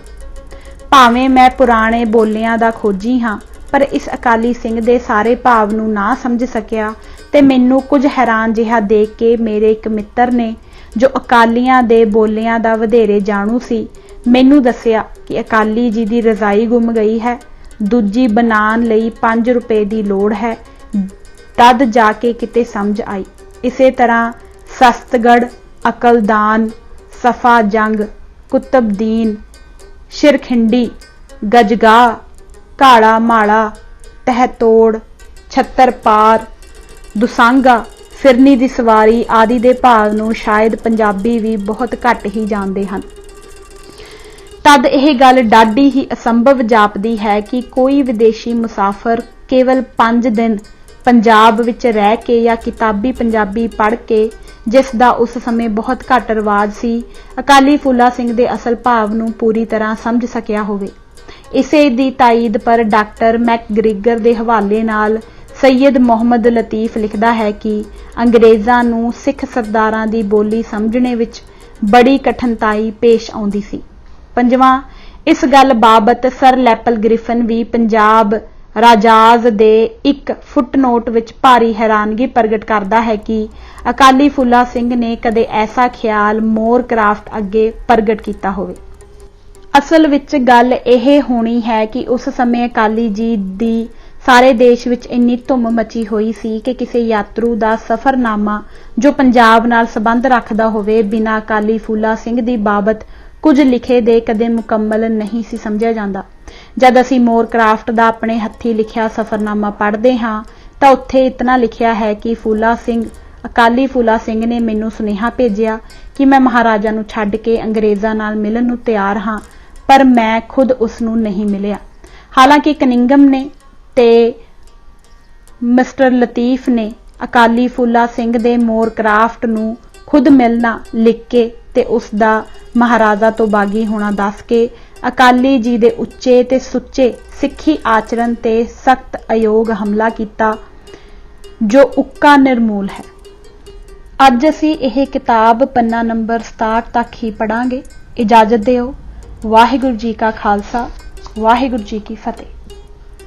ਭਾਵੇਂ ਮੈਂ ਪੁਰਾਣੇ ਬੋਲਿਆਂ ਦਾ ਖੋਜੀ ਹਾਂ, ਪਰ ਇਸ ਅਕਾਲੀ ਸਿੰਘ ਦੇ ਸਾਰੇ ਭਾਵ ਨੂੰ ਨਾ ਸਮਝ ਸਕਿਆ ਤੇ ਮੈਨੂੰ ਕੁਝ ਹੈਰਾਨ ਜਿਹਾ ਦੇਖ ਕੇ ਮੇਰੇ ਇੱਕ ਮਿੱਤਰ ਨੇ, ਜੋ ਅਕਾਲੀਆਂ ਦੇ ਬੋਲਿਆਂ ਦਾ ਵਧੇਰੇ ਜਾਣੂ ਸੀ, ਮੈਨੂੰ ਦੱਸਿਆ ਕਿ ਅਕਾਲੀ ਜੀ ਦੀ ਰਜ਼ਾਈ ਗੁੰਮ ਗਈ ਹੈ, ਦੂਜੀ ਬਣਾਉਣ ਲਈ 5 ਰੁਪਏ ਦੀ ਲੋੜ ਹੈ। ਤਦ ਜਾ ਕੇ ਕਿਤੇ ਸਮਝ ਆਈ। ਇਸੇ ਤਰ੍ਹਾਂ ਸਸਤਗੜ੍ਹ, ਅਕਲਦਾਨ, ਸਫਾ ਜੰਗ, ਕੁਤਬਦੀਨ, ਸ਼ਿਰਖਿੰਡੀ, ਗਜਗਾਹ, ਕਾਲਾ ਮਾਲਾ, ਤਹਿਤੋੜ, ਛੱਤਰਪਾਰ, ਦੁਸਾਂਗਾ, ਫਿਰਨੀ ਦੀ ਸਵਾਰੀ ਆਦਿ ਦੇ ਭਾਵ ਨੂੰ ਸ਼ਾਇਦ ਪੰਜਾਬੀ ਵੀ ਬਹੁਤ ਘੱਟ ਹੀ ਜਾਣਦੇ ਹਨ। ਤਦ ਇਹ ਗੱਲ ਡਾਢੀ ਹੀ ਅਸੰਭਵ ਜਾਪਦੀ ਹੈ ਕਿ ਕੋਈ ਵਿਦੇਸ਼ੀ ਮੁਸਾਫਰ ਕੇਵਲ 5 ਦਿਨ ਪੰਜਾਬ ਵਿੱਚ ਰਹਿ ਕੇ ਜਾਂ ਕਿਤਾਬੀ ਪੰਜਾਬੀ ਪੜ੍ਹ ਕੇ, ਜਿਸ ਦਾ ਉਸ ਸਮੇਂ ਬਹੁਤ ਘੱਟ ਰਿਵਾਜ ਸੀ, ਅਕਾਲੀ ਫੂਲਾ ਸਿੰਘ ਦੇ ਅਸਲ ਭਾਵ ਨੂੰ ਪੂਰੀ ਤਰ੍ਹਾਂ ਸਮਝ ਸਕਿਆ ਹੋਵੇ। ਇਸੇ ਦੀ ਤਾਈਦ ਪਰ ਡਾਕਟਰ ਮੈਕਗ੍ਰਿਗਰ ਦੇ ਹਵਾਲੇ ਨਾਲ ਸੈਯਦ ਮੁਹੰਮਦ ਲਤੀਫ ਲਿਖਦਾ ਹੈ ਕਿ ਅੰਗਰੇਜ਼ਾਂ ਨੂੰ ਸਿੱਖ ਸਰਦਾਰਾਂ ਦੀ ਬੋਲੀ ਸਮਝਣੇ ਵਿੱਚ ਬੜੀ ਕਠਿਨਾਈ ਪੇਸ਼ ਆਉਂਦੀ ਸੀ। ਪੰਜਵਾਂ, ਇਸ ਗੱਲ ਬਾਬਤ ਸਰ ਲੈਪਲ ਗ੍ਰਿਫਨ ਵੀ ਪੰਜਾਬ ਰਾਜਾਜ਼ ਦੇ ਇੱਕ ਫੁੱਟਨੋਟ ਵਿੱਚ ਭਾਰੀ ਹੈਰਾਨਗੀ ਪ੍ਰਗਟ ਕਰਦਾ ਹੈ ਕਿ ਅਕਾਲੀ ਫੂਲਾ ਸਿੰਘ ਨੇ ਕਦੇ ਐਸਾ ਖਿਆਲ ਮੋਰਕ੍ਰਾਫਟ ਅੱਗੇ ਪ੍ਰਗਟ ਕੀਤਾ ਹੋਵੇ। ਅਸਲ ਵਿੱਚ ਗੱਲ ਇਹ ਹੋਣੀ ਹੈ ਕਿ ਉਸ ਸਮੇਂ ਅਕਾਲੀ ਜੀ ਦੀ ਸਾਰੇ ਦੇਸ਼ ਵਿੱਚ ਇੰਨੀ ਧੁੰਮ ਮਚੀ ਹੋਈ ਸੀ ਕਿ ਕਿਸੇ ਯਾਤਰੂ ਦਾ ਸਫ਼ਰਨਾਮਾ ਜੋ ਪੰਜਾਬ ਨਾਲ ਸੰਬੰਧ ਰੱਖਦਾ ਹੋਵੇ, ਬਿਨਾਂ ਅਕਾਲੀ ਫੂਲਾ ਸਿੰਘ ਦੀ ਬਾਬਤ ਕੁਝ ਲਿਖੇ ਦੇ ਕਦੇ ਮੁਕੰਮਲ ਨਹੀਂ ਸੀ ਸਮਝਿਆ ਜਾਂਦਾ। ਜਦ ਅਸੀਂ ਮੋਰਕ੍ਰਾਫਟ ਦਾ ਆਪਣੇ ਹੱਥੀਂ ਲਿਖਿਆ ਸਫ਼ਰਨਾਮਾ ਪੜ੍ਹਦੇ ਹਾਂ ਤਾਂ ਉੱਥੇ ਇਤਨਾ ਲਿਖਿਆ ਹੈ ਕਿ ਅਕਾਲੀ ਫੂਲਾ ਸਿੰਘ ਨੇ ਮੈਨੂੰ ਸੁਨੇਹਾ ਭੇਜਿਆ ਕਿ ਮੈਂ ਮਹਾਰਾਜਾ ਨੂੰ ਛੱਡ ਕੇ ਅੰਗਰੇਜ਼ਾਂ ਨਾਲ ਮਿਲਣ ਨੂੰ ਤਿਆਰ ਹਾਂ, ਪਰ ਮੈਂ ਖੁਦ ਉਸ ਨੂੰ ਨਹੀਂ ਮਿਲਿਆ। ਹਾਲਾਂਕਿ ਕਨਿੰਗਮ ਨੇ ਤੇ ਮਿਸਟਰ ਲਤੀਫ ਨੇ ਅਕਾਲੀ ਫੂਲਾ ਸਿੰਘ ਦੇ ਮੋਰਕ੍ਰਾਫਟ ਨੂੰ खुद मिलना लिख के ते उसदा महाराजा तो बागी होना दस के अकाली जी दे उच्चे ते सुच्चे सिੱਖੀ आचरण ते सख्त अयोग हमला किया जो उक्का निर्मूल है। अज असी यह किताब पन्ना नंबर 67 तक ही पढ़ांगे। इजाजत दिओ। वाहिगुरू जी का खालसा, वाहिगुरू जी की फतेह।